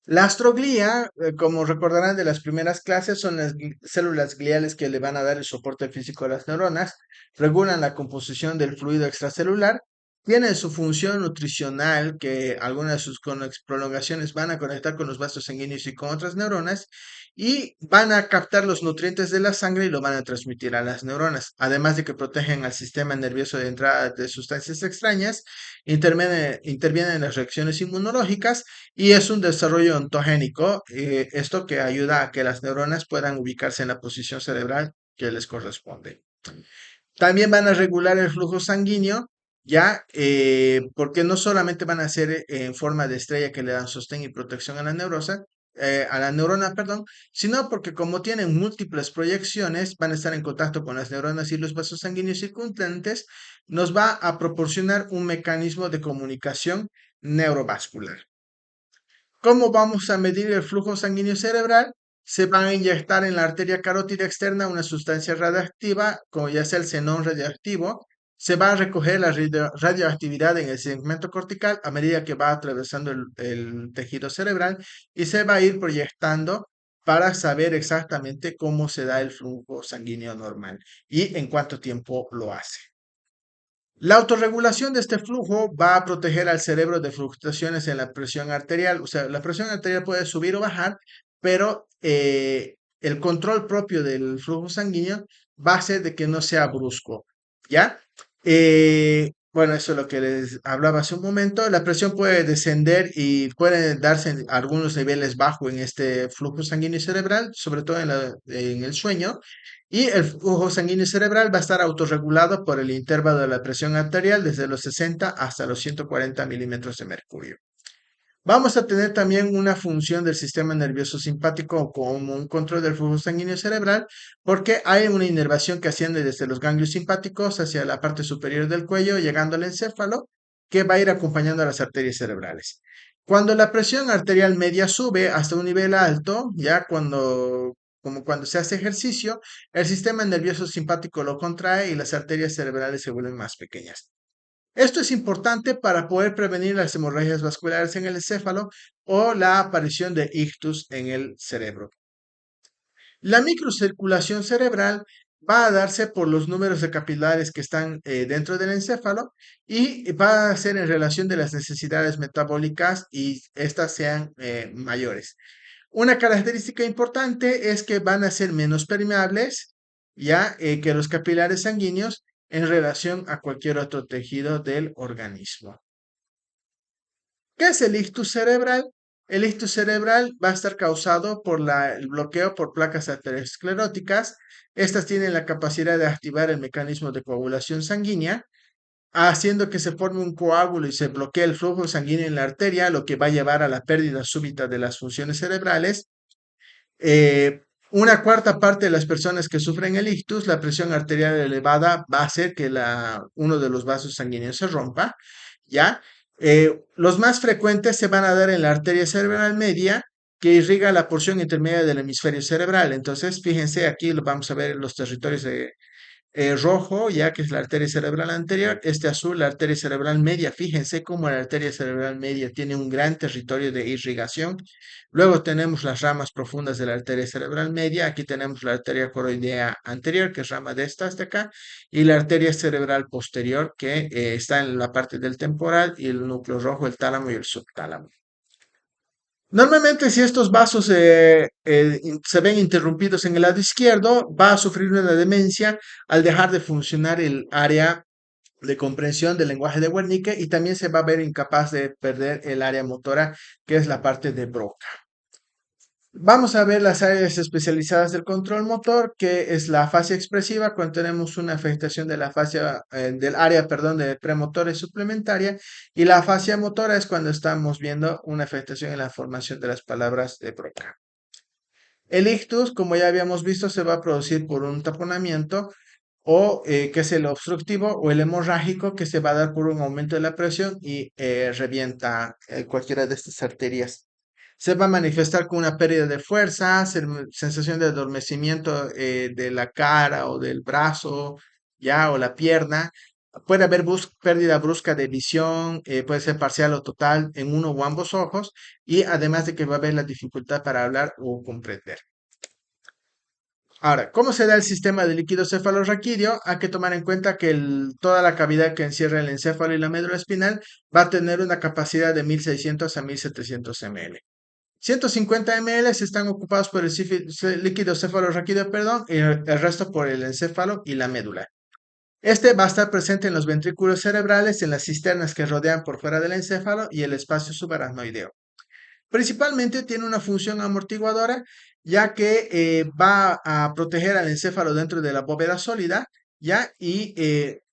La astroglía, como recordarán de las primeras clases, son las células gliales que le van a dar el soporte físico a las neuronas, regulan la composición del fluido extracelular, tienen su función nutricional, que algunas de sus prolongaciones van a conectar con los vasos sanguíneos y con otras neuronas, y van a captar los nutrientes de la sangre y lo van a transmitir a las neuronas, además de que protegen al sistema nervioso de entrada de sustancias extrañas, intervienen en las reacciones inmunológicas y es un desarrollo ontogénico, esto que ayuda a que las neuronas puedan ubicarse en la posición cerebral que les corresponde. También van a regular el flujo sanguíneo ya, porque no solamente van a ser en forma de estrella que le dan sostén y protección a la a la neurona, perdón, sino porque como tienen múltiples proyecciones, van a estar en contacto con las neuronas y los vasos sanguíneos circundantes, nos va a proporcionar un mecanismo de comunicación neurovascular. ¿Cómo vamos a medir el flujo sanguíneo cerebral? Se va a inyectar en la arteria carótida externa una sustancia radioactiva, como ya sea el xenón radioactivo. Se va a recoger la radioactividad en el segmento cortical a medida que va atravesando el tejido cerebral y se va a ir proyectando para saber exactamente cómo se da el flujo sanguíneo normal y en cuánto tiempo lo hace. La autorregulación de este flujo va a proteger al cerebro de fluctuaciones en la presión arterial. O sea, la presión arterial puede subir o bajar, pero el control propio del flujo sanguíneo va a ser de que no sea brusco. ¿Ya? Bueno, eso es lo que les hablaba hace un momento. La presión puede descender y puede darse en algunos niveles bajos en este flujo sanguíneo cerebral, sobre todo en el sueño. Y el flujo sanguíneo cerebral va a estar autorregulado por el intervalo de la presión arterial desde los 60 hasta los 140 milímetros de mercurio. Vamos a tener también una función del sistema nervioso simpático como un control del flujo sanguíneo cerebral, porque hay una inervación que asciende desde los ganglios simpáticos hacia la parte superior del cuello, llegando al encéfalo, que va a ir acompañando a las arterias cerebrales. Cuando la presión arterial media sube hasta un nivel alto, como cuando se hace ejercicio, el sistema nervioso simpático lo contrae y las arterias cerebrales se vuelven más pequeñas. Esto es importante para poder prevenir las hemorragias vasculares en el encéfalo o la aparición de ictus en el cerebro. La microcirculación cerebral va a darse por los números de capilares que están dentro del encéfalo y va a ser en relación de las necesidades metabólicas y estas sean mayores. Una característica importante es que van a ser menos permeables ya que los capilares sanguíneos en relación a cualquier otro tejido del organismo. ¿Qué es el ictus cerebral? El ictus cerebral va a estar causado por el bloqueo por placas ateroscleróticas. Estas tienen la capacidad de activar el mecanismo de coagulación sanguínea, haciendo que se forme un coágulo y se bloquee el flujo sanguíneo en la arteria, lo que va a llevar a la pérdida súbita de las funciones cerebrales. Una cuarta parte de las personas que sufren el ictus, la presión arterial elevada va a hacer que uno de los vasos sanguíneos se rompa, ¿ya? Los más frecuentes se van a dar en la arteria cerebral media, que irriga la porción intermedia del hemisferio cerebral. Entonces, fíjense, aquí lo vamos a ver en los territorios de rojo, ya que es la arteria cerebral anterior, este azul, la arteria cerebral media. Fíjense cómo la arteria cerebral media tiene un gran territorio de irrigación. Luego tenemos las ramas profundas de la arteria cerebral media. Aquí tenemos la arteria coroidea anterior, que es rama de esta hasta acá, y la arteria cerebral posterior, que está en la parte del temporal, y el núcleo rojo, el tálamo y el subtálamo. Normalmente, si estos vasos se ven interrumpidos en el lado izquierdo, va a sufrir una demencia al dejar de funcionar el área de comprensión del lenguaje de Wernicke y también se va a ver incapaz de perder el área motora, que es la parte de Broca. Vamos a ver las áreas especializadas del control motor, que es la fascia expresiva, cuando tenemos una afectación de la fascia, del área, perdón, de premotora y suplementaria, y la fascia motora es cuando estamos viendo una afectación en la formación de las palabras de Broca. El ictus, como ya habíamos visto, se va a producir por un taponamiento o que es el obstructivo o el hemorrágico que se va a dar por un aumento de la presión y revienta cualquiera de estas arterias. Se va a manifestar con una pérdida de fuerza, sensación de adormecimiento de la cara o del brazo, ya, o la pierna. Puede haber pérdida brusca de visión, puede ser parcial o total en uno o ambos ojos, y además de que va a haber la dificultad para hablar o comprender. Ahora, ¿cómo se da el sistema de líquido cefalorraquídeo? Hay que tomar en cuenta que toda la cavidad que encierra el encéfalo y la médula espinal va a tener una capacidad de 1600 a 1700 ml. 150 ml están ocupados por el líquido cefalorraquídeo, perdón, y el resto por el encéfalo y la médula. Este va a estar presente en los ventrículos cerebrales, en las cisternas que rodean por fuera del encéfalo y el espacio subaracnoideo. Principalmente tiene una función amortiguadora, ya que va a proteger al encéfalo dentro de la bóveda sólida, ¿ya? Y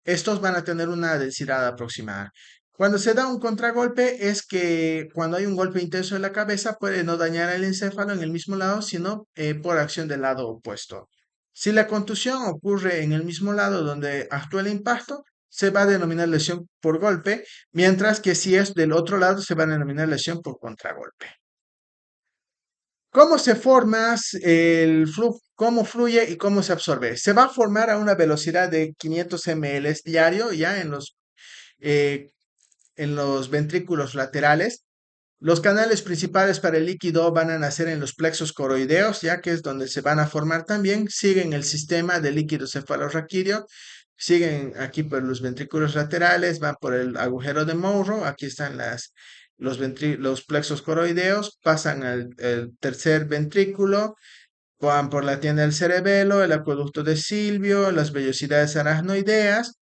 estos van a tener una densidad aproximada. Cuando se da un contragolpe es que cuando hay un golpe intenso en la cabeza puede no dañar el encéfalo en el mismo lado, sino por acción del lado opuesto. Si la contusión ocurre en el mismo lado donde actúa el impacto, se va a denominar lesión por golpe, mientras que si es del otro lado se va a denominar lesión por contragolpe. ¿Cómo se forma el flujo? ¿Cómo fluye y cómo se absorbe? Se va a formar a una velocidad de 500 ml diario ya eh, en los ventrículos laterales. Los canales principales para el líquido van a nacer en los plexos coroideos, ya que es donde se van a formar también. Siguen el sistema de líquido cefalorraquídeo, siguen aquí por los ventrículos laterales, van por el agujero de Monro, aquí están los plexos coroideos, pasan al el tercer ventrículo, van por la tienda del cerebelo, el acueducto de Silvio, las vellosidades aracnoideas,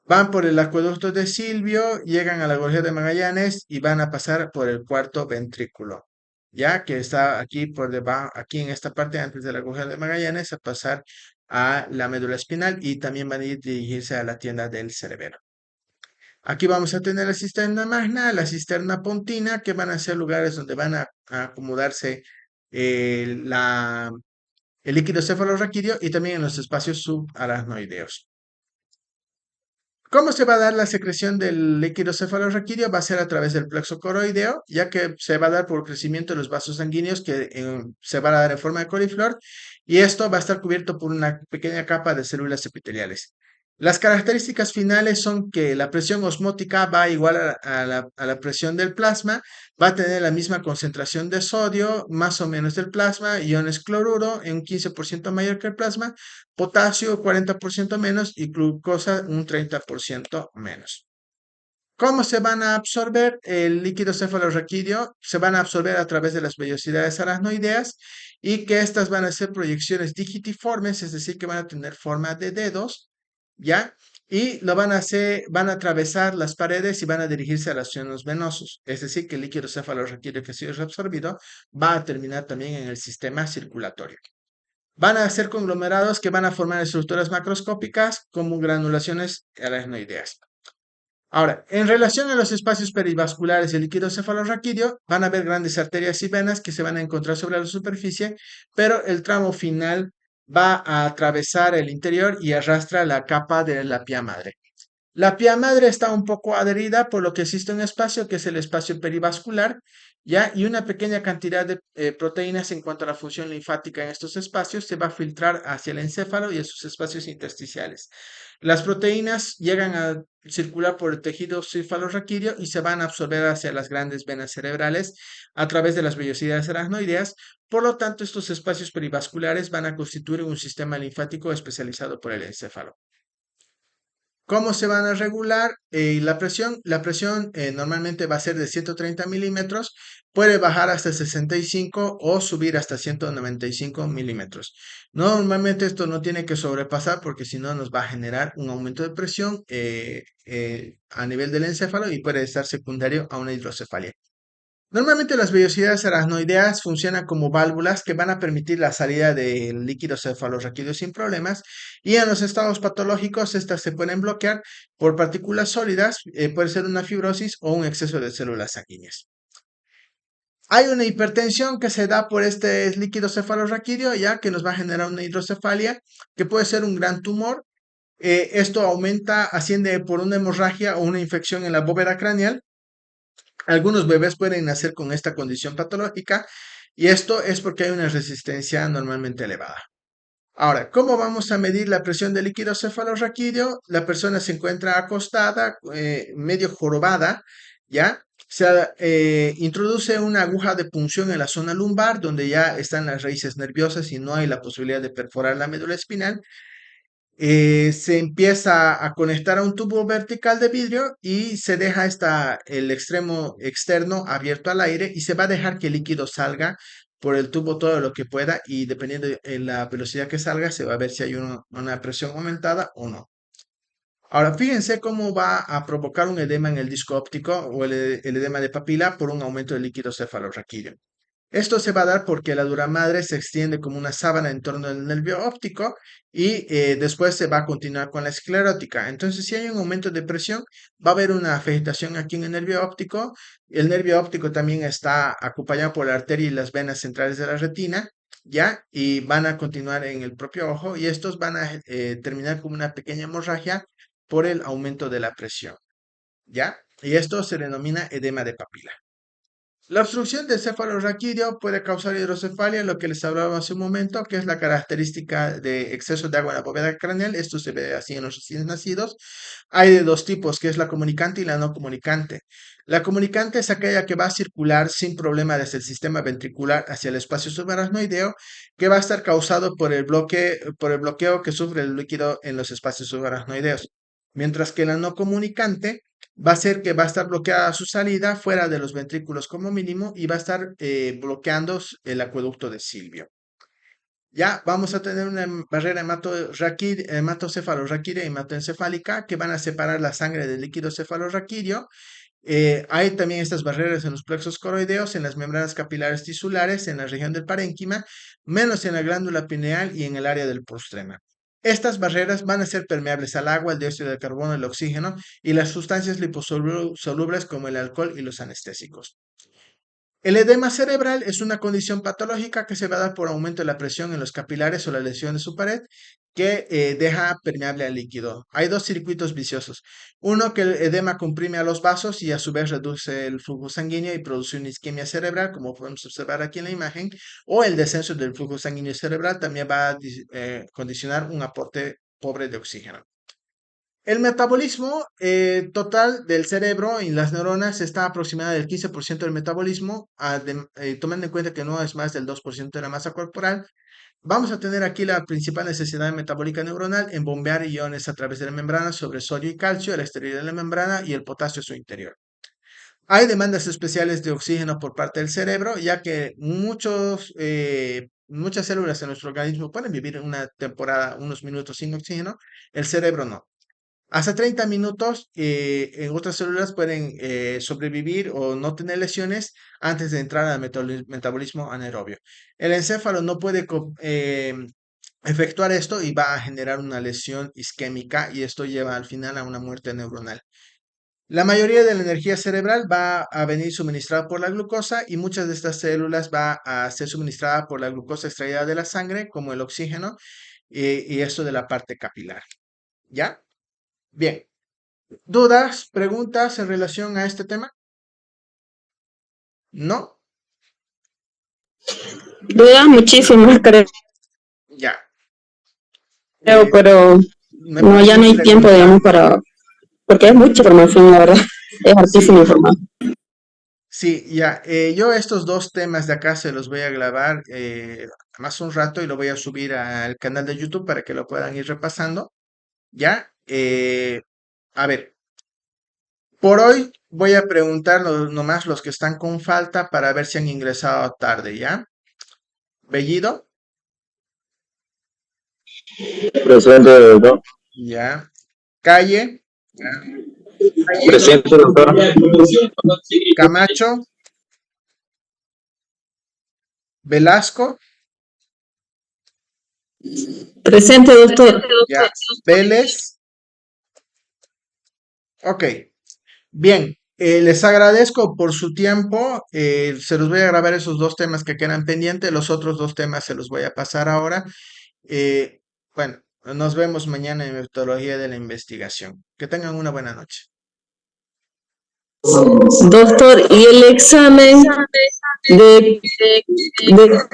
van por el acueducto de Silvio, llegan a la gorjea de Magallanes y van a pasar por el cuarto ventrículo, ya que está aquí por debajo, aquí en esta parte antes de la gorjea de Magallanes, a pasar a la médula espinal y también van a ir dirigirse a la tienda del cerebelo. Aquí vamos a tener la cisterna magna, la cisterna pontina, que van a ser lugares donde van a acomodarse el líquido cefalorraquídeo y también en los espacios subaracnoideos. ¿Cómo se va a dar la secreción del líquido cefalorraquídeo? Va a ser a través del plexo coroideo, ya que se va a dar por crecimiento de los vasos sanguíneos que se van a dar en forma de coliflor, y esto va a estar cubierto por una pequeña capa de células epiteliales. Las características finales son que la presión osmótica va igual a la presión del plasma, va a tener la misma concentración de sodio, más o menos del plasma, iones cloruro en un 15% mayor que el plasma, potasio 40% menos y glucosa un 30% menos. ¿Cómo se van a absorber el líquido cefalorraquídeo? Se van a absorber a través de las vellosidades aracnoideas y que estas van a ser proyecciones digitiformes, es decir, que van a tener forma de dedos, ¿ya? Y lo van a hacer, van a atravesar las paredes y van a dirigirse a los senos venosos, es decir, que el líquido cefalorraquídeo que ha sido reabsorbido va a terminar también en el sistema circulatorio. Van a ser conglomerados que van a formar estructuras macroscópicas como granulaciones aracnoideas. Ahora, en relación a los espacios perivasculares del líquido cefalorraquídeo, van a haber grandes arterias y venas que se van a encontrar sobre la superficie, pero el tramo final va a atravesar el interior y arrastra la capa de la pía madre. La pía madre está un poco adherida, por lo que existe un espacio que es el espacio perivascular, ¿ya? Y una pequeña cantidad de proteínas en cuanto a la función linfática en estos espacios se va a filtrar hacia el encéfalo y a sus espacios intersticiales. Las proteínas llegan a circular por el tejido cefalorraquídeo y se van a absorber hacia las grandes venas cerebrales a través de las vellosidades aracnoideas. Por lo tanto, estos espacios perivasculares van a constituir un sistema linfático especializado por el encéfalo. ¿Cómo se van a regular la presión? La presión normalmente va a ser de 130 milímetros, puede bajar hasta 65 o subir hasta 195 milímetros. Normalmente esto no tiene que sobrepasar porque si no nos va a generar un aumento de presión a nivel del encéfalo y puede estar secundario a una hidrocefalia. Normalmente las vellosidades aracnoideas funcionan como válvulas que van a permitir la salida del líquido cefalorraquídeo sin problemas y en los estados patológicos estas se pueden bloquear por partículas sólidas, puede ser una fibrosis o un exceso de células sanguíneas. Hay una hipertensión que se da por este líquido cefalorraquídeo ya que nos va a generar una hidrocefalia que puede ser un gran tumor. Esto asciende por una hemorragia o una infección en la bóveda craneal. Algunos bebés pueden nacer con esta condición patológica y esto es porque hay una resistencia normalmente elevada. Ahora, ¿cómo vamos a medir la presión del líquido cefalorraquídeo? La persona se encuentra acostada, medio jorobada, ¿ya? Se introduce una aguja de punción en la zona lumbar, donde ya están las raíces nerviosas y no hay la posibilidad de perforar la médula espinal. Se empieza a conectar a un tubo vertical de vidrio y se deja el extremo externo abierto al aire y se va a dejar que el líquido salga por el tubo todo lo que pueda y dependiendo de la velocidad que salga se va a ver si hay una presión aumentada o no. Ahora, fíjense cómo va a provocar un edema en el disco óptico o el edema de papila por un aumento del líquido cefalorraquídeo. Esto se va a dar porque la duramadre se extiende como una sábana en torno del nervio óptico y después se va a continuar con la esclerótica. Entonces, si hay un aumento de presión, va a haber una afectación aquí en el nervio óptico. El nervio óptico también está acompañado por la arteria y las venas centrales de la retina, ¿ya? Y van a continuar en el propio ojo y estos van a terminar como una pequeña hemorragia por el aumento de la presión, ¿ya? Y esto se denomina edema de papila. La obstrucción del céfalo raquídeo puede causar hidrocefalia, lo que les hablaba hace un momento, que es la característica de exceso de agua en la bóveda craneal. Esto se ve así en los recién nacidos. Hay de dos tipos, que es la comunicante y la no comunicante. La comunicante es aquella que va a circular sin problema desde el sistema ventricular hacia el espacio subaracnoideo, que va a estar causado por el bloqueo que sufre el líquido en los espacios subaracnoideos. Mientras que la no comunicante va a ser que va a estar bloqueada su salida fuera de los ventrículos como mínimo y va a estar bloqueando el acueducto de Silvio. Ya vamos a tener una barrera hematocefalorraquídea y hematoencefálica que van a separar la sangre del líquido cefalorraquídeo. Hay también estas barreras en los plexos coroideos, en las membranas capilares tisulares, en la región del parénquima, menos en la glándula pineal y en el área del postrema. Estas barreras van a ser permeables al agua, al dióxido de carbono, el oxígeno y las sustancias liposolubles como el alcohol y los anestésicos. El edema cerebral es una condición patológica que se va a dar por aumento de la presión en los capilares o la lesión de su pared que deja permeable al líquido. Hay dos circuitos viciosos. Uno, que el edema comprime a los vasos y a su vez reduce el flujo sanguíneo y produce una isquemia cerebral, como podemos observar aquí en la imagen, o el descenso del flujo sanguíneo cerebral también va a condicionar un aporte pobre de oxígeno. El metabolismo total del cerebro y las neuronas está aproximada del 15% del metabolismo, tomando en cuenta que no es más del 2% de la masa corporal. Vamos a tener aquí la principal necesidad metabólica neuronal en bombear iones a través de la membrana sobre sodio y calcio al exterior de la membrana y el potasio a su interior. Hay demandas especiales de oxígeno por parte del cerebro, ya que muchas células en nuestro organismo pueden vivir una temporada, unos minutos sin oxígeno, el cerebro no. Hasta 30 minutos en otras células pueden sobrevivir o no tener lesiones antes de entrar al metabolismo anaerobio. El encéfalo no puede efectuar esto y va a generar una lesión isquémica y esto lleva al final a una muerte neuronal. La mayoría de la energía cerebral va a venir suministrada por la glucosa y muchas de estas células va a ser suministrada por la glucosa extraída de la sangre, como el oxígeno y esto de la parte capilar. ¿Ya? Bien. ¿Dudas, preguntas en relación a este tema? ¿No? Dudas muchísimas, creo, Ya. pero ¿Me no, ya pueden no hay tiempo, preguntar? digamos, porque es mucha información, la verdad. Es Sí, hartísima información. sí, ya. Yo estos dos temas de acá se los voy a grabar más un rato y lo voy a subir al canal de YouTube para que lo puedan ir repasando. ¿Ya? A ver, por hoy voy a preguntar nomás los que están con falta para ver si han ingresado tarde, ¿ya? Bellido, Presente, doctor. ya. Calle, Presente, doctor. Camacho, Velasco, Presente, doctor. ya. Vélez, ok. Bien, les agradezco por su tiempo. Se los voy a grabar esos dos temas que quedan pendientes. Los otros dos temas se los voy a pasar ahora. Eh, bueno, nos vemos mañana en metodología de la investigación. Que tengan una buena noche. Doctor, ¿y el examen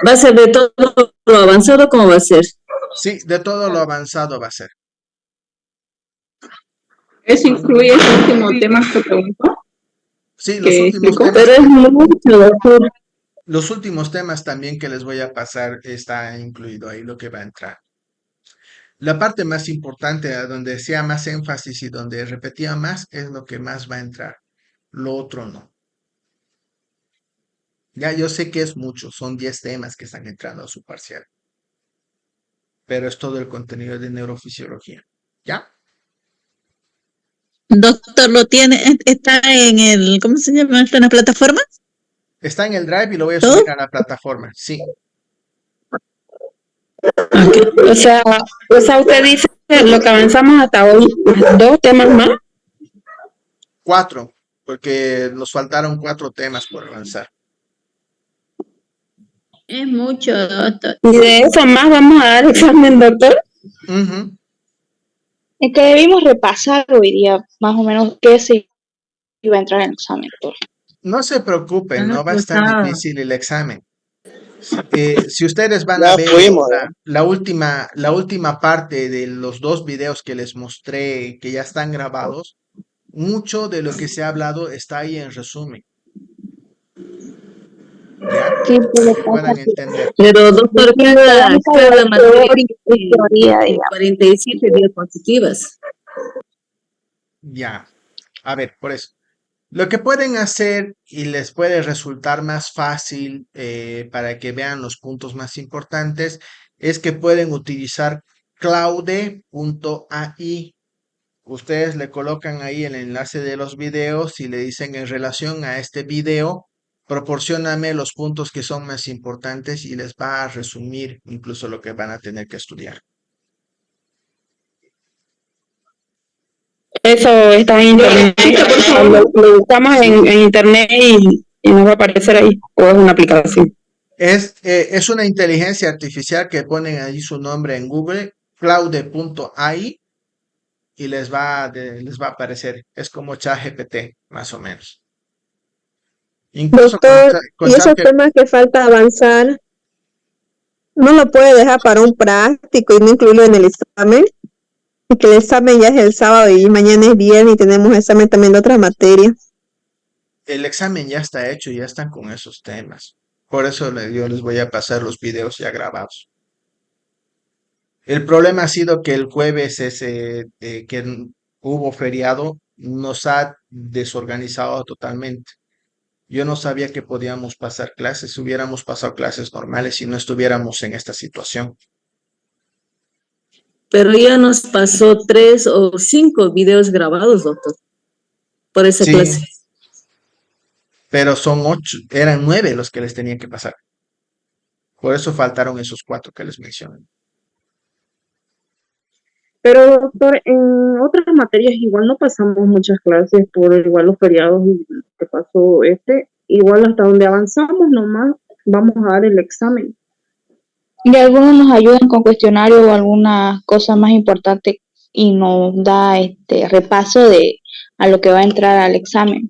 va a ser de todo lo avanzado? ¿Cómo va a ser? Sí, de todo lo avanzado va a ser. Eso incluye ese último tema que preguntó, Sí, que explicó. Pero es mucho, doctor. los últimos temas también que les voy a pasar está incluido ahí lo que va a entrar. La parte más importante, a donde sea más énfasis y donde repetía más, es lo que más va a entrar. Lo otro no. Ya yo sé que es mucho, son 10 temas que están entrando a su parcial, pero es todo el contenido de neurofisiología. ¿Ya? Doctor, ¿lo tiene? ¿Está en el, cómo se llama? ¿Está en la plataforma? Está en el Drive y lo voy a ¿No? subir a la plataforma. Sí, O sea, usted dice lo que avanzamos hasta hoy, dos temas más. 4, porque nos faltaron 4 temas por avanzar. Es mucho, doctor. Y de eso más vamos a dar examen, doctor. Ujú. Es que debimos repasar hoy día más o menos qué se iba a entrar en el examen. No se preocupen, no va a estar Está. difícil el examen. Si ustedes van a Ya ver fuimos. la última parte de los 2 videos que les mostré que ya están grabados, mucho de lo que se ha hablado está ahí en resumen, ¿ya? Sí, pero Para lo que que pasa puedan es que entender. Pero doctor, vamos a cada ver materia teoría, tiene digamos. 47 diapositivas. Ya. A ver, por eso. Lo que pueden hacer y les puede resultar más fácil para que vean los puntos más importantes es que pueden utilizar claude.ai. Ustedes le colocan ahí el enlace de los videos y le dicen en relación a este video, proporcióname los puntos que son más importantes y les va a resumir incluso lo que van a tener que estudiar. Eso está en internet. Lo buscamos Sí. en internet y nos va a aparecer ahí. O es una aplicación. Es una inteligencia artificial que ponen ahí su nombre en Google, claude.ai, y les va a aparecer. Es como ChatGPT, más o menos. Incluso Doctor, con y esos ChatGPT, temas que falta avanzar, ¿no lo puede dejar para un práctico y no incluirlo en el examen? Y que el examen ya es el sábado y mañana es viernes y tenemos examen también de otras materias. el examen ya está hecho, ya están con esos temas. Por eso yo les voy a pasar los videos ya grabados. El problema ha sido que el jueves ese hubo feriado nos ha desorganizado totalmente. Yo no sabía que podíamos pasar clases, hubiéramos pasado clases normales si no estuviéramos en esta situación. Pero ya nos pasó 3 o 5 videos grabados, doctor, por esa Sí, clase. pero son 8, eran 9 los que les tenían que pasar. Por eso faltaron esos 4 que les mencioné. Pero, doctor, en otras materias igual no pasamos muchas clases por igual los feriados y lo que pasó igual hasta donde avanzamos nomás vamos a dar el examen. Y algunos nos ayudan con cuestionarios o alguna cosa más importante y nos da repaso a lo que va a entrar al examen.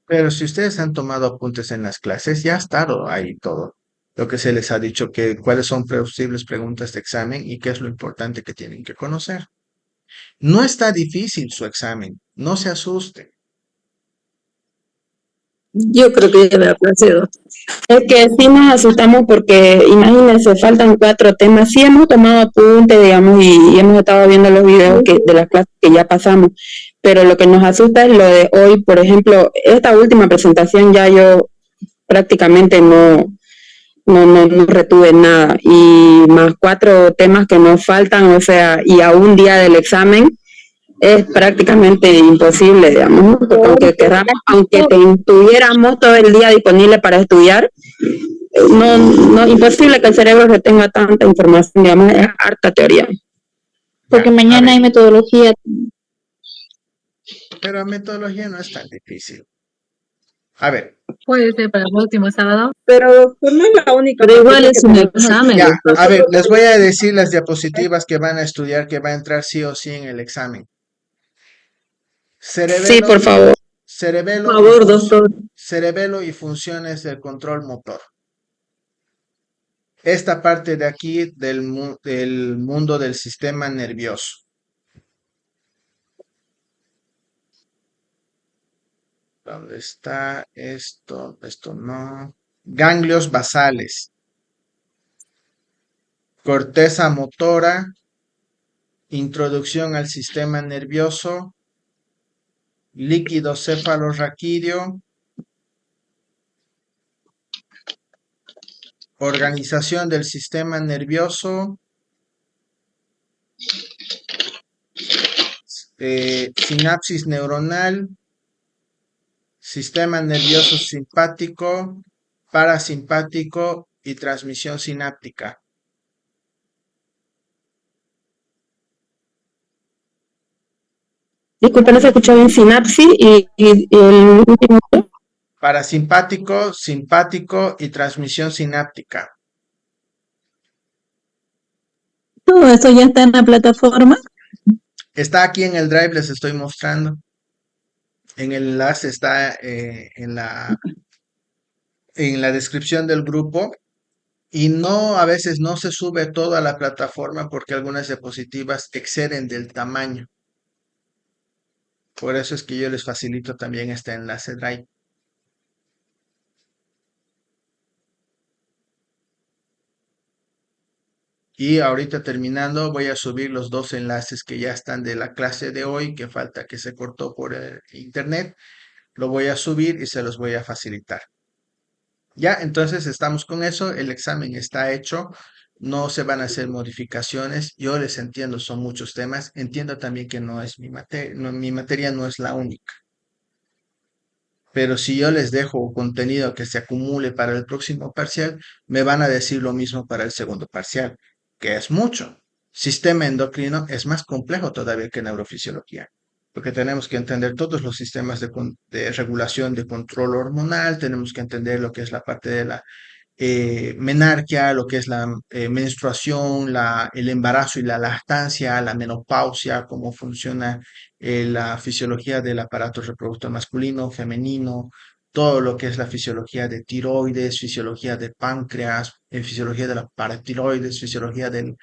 Pero si ustedes han tomado apuntes en las clases, ya ha estado ahí todo. Lo que se les ha dicho que cuáles son posibles preguntas de examen y qué es lo importante que tienen que conocer. No está difícil su examen, no se asusten. Yo creo que ya me aplacé, doctor. Es que sí nos asustamos porque, imagínense, faltan 4 temas. Sí hemos tomado apunte, digamos, y hemos estado viendo los videos de las clases que ya pasamos, pero lo que nos asusta es lo de hoy. Por ejemplo, esta última presentación ya yo prácticamente no retuve nada, y más 4 temas que nos faltan, o sea, y a un día del examen es prácticamente imposible, digamos, ¿no? Porque aunque tuviéramos todo el día disponible para estudiar, no, imposible que el cerebro retenga tanta información, digamos, es harta teoría. Porque Ya, a mañana ver, hay metodología. pero metodología no es tan difícil. A ver, Puede ser para el último sábado. Pero, doctor, no es la única Pero igual materia es que un tenemos examen, ya, doctor. a ver, les voy a decir las diapositivas que van a estudiar, que va a entrar sí o sí en el examen. Sí, Cerebelo, por favor. Por cerebelo y, favor, doctor. cerebelo y funciones del control motor. Esta parte de aquí del mundo del sistema nervioso. ¿Dónde está esto? Esto no. Ganglios basales. Corteza motora. Introducción al sistema nervioso. Líquido cefalorraquídeo. Organización del sistema nervioso. Sinapsis neuronal. sistema nervioso simpático, parasimpático y transmisión sináptica. Disculpa, no se escuchó bien sinapsis y el último. Parasimpático, simpático y transmisión sináptica. Todo eso ya está en la plataforma. Está aquí en el Drive, les estoy mostrando. En el enlace está en la descripción del grupo. Y no, a veces no se sube todo a la plataforma porque algunas diapositivas exceden del tamaño. Por eso es que yo les facilito también este enlace Drive. Y ahorita terminando voy a subir los 2 enlaces que ya están de la clase de hoy, que falta que se cortó por internet. Lo voy a subir y se los voy a facilitar. Ya, entonces estamos con eso, el examen está hecho, no se van a hacer modificaciones, yo les entiendo, son muchos temas, entiendo también que no es mi materia no es la única, pero si yo les dejo contenido que se acumule para el próximo parcial, me van a decir lo mismo para el segundo parcial, que es mucho. Sistema endocrino es más complejo todavía que neurofisiología, porque tenemos que entender todos los sistemas de regulación de control hormonal, tenemos que entender lo que es la parte de la menarquia, lo que es la menstruación, el embarazo y la lactancia, la menopausia, cómo funciona la fisiología del aparato reproductor masculino, femenino, todo lo que es la fisiología de tiroides, fisiología de páncreas, fisiología de la paratiroides, fisiología de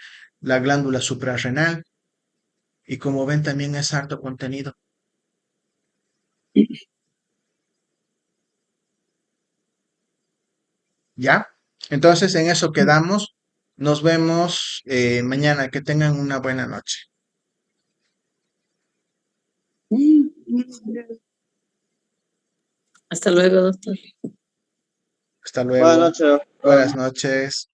la glándula suprarrenal. Y como ven, también es harto contenido. ¿Ya? Entonces, en eso quedamos. Nos vemos mañana. Que tengan una buena noche. Hasta luego, doctor. Hasta luego. Buenas noches.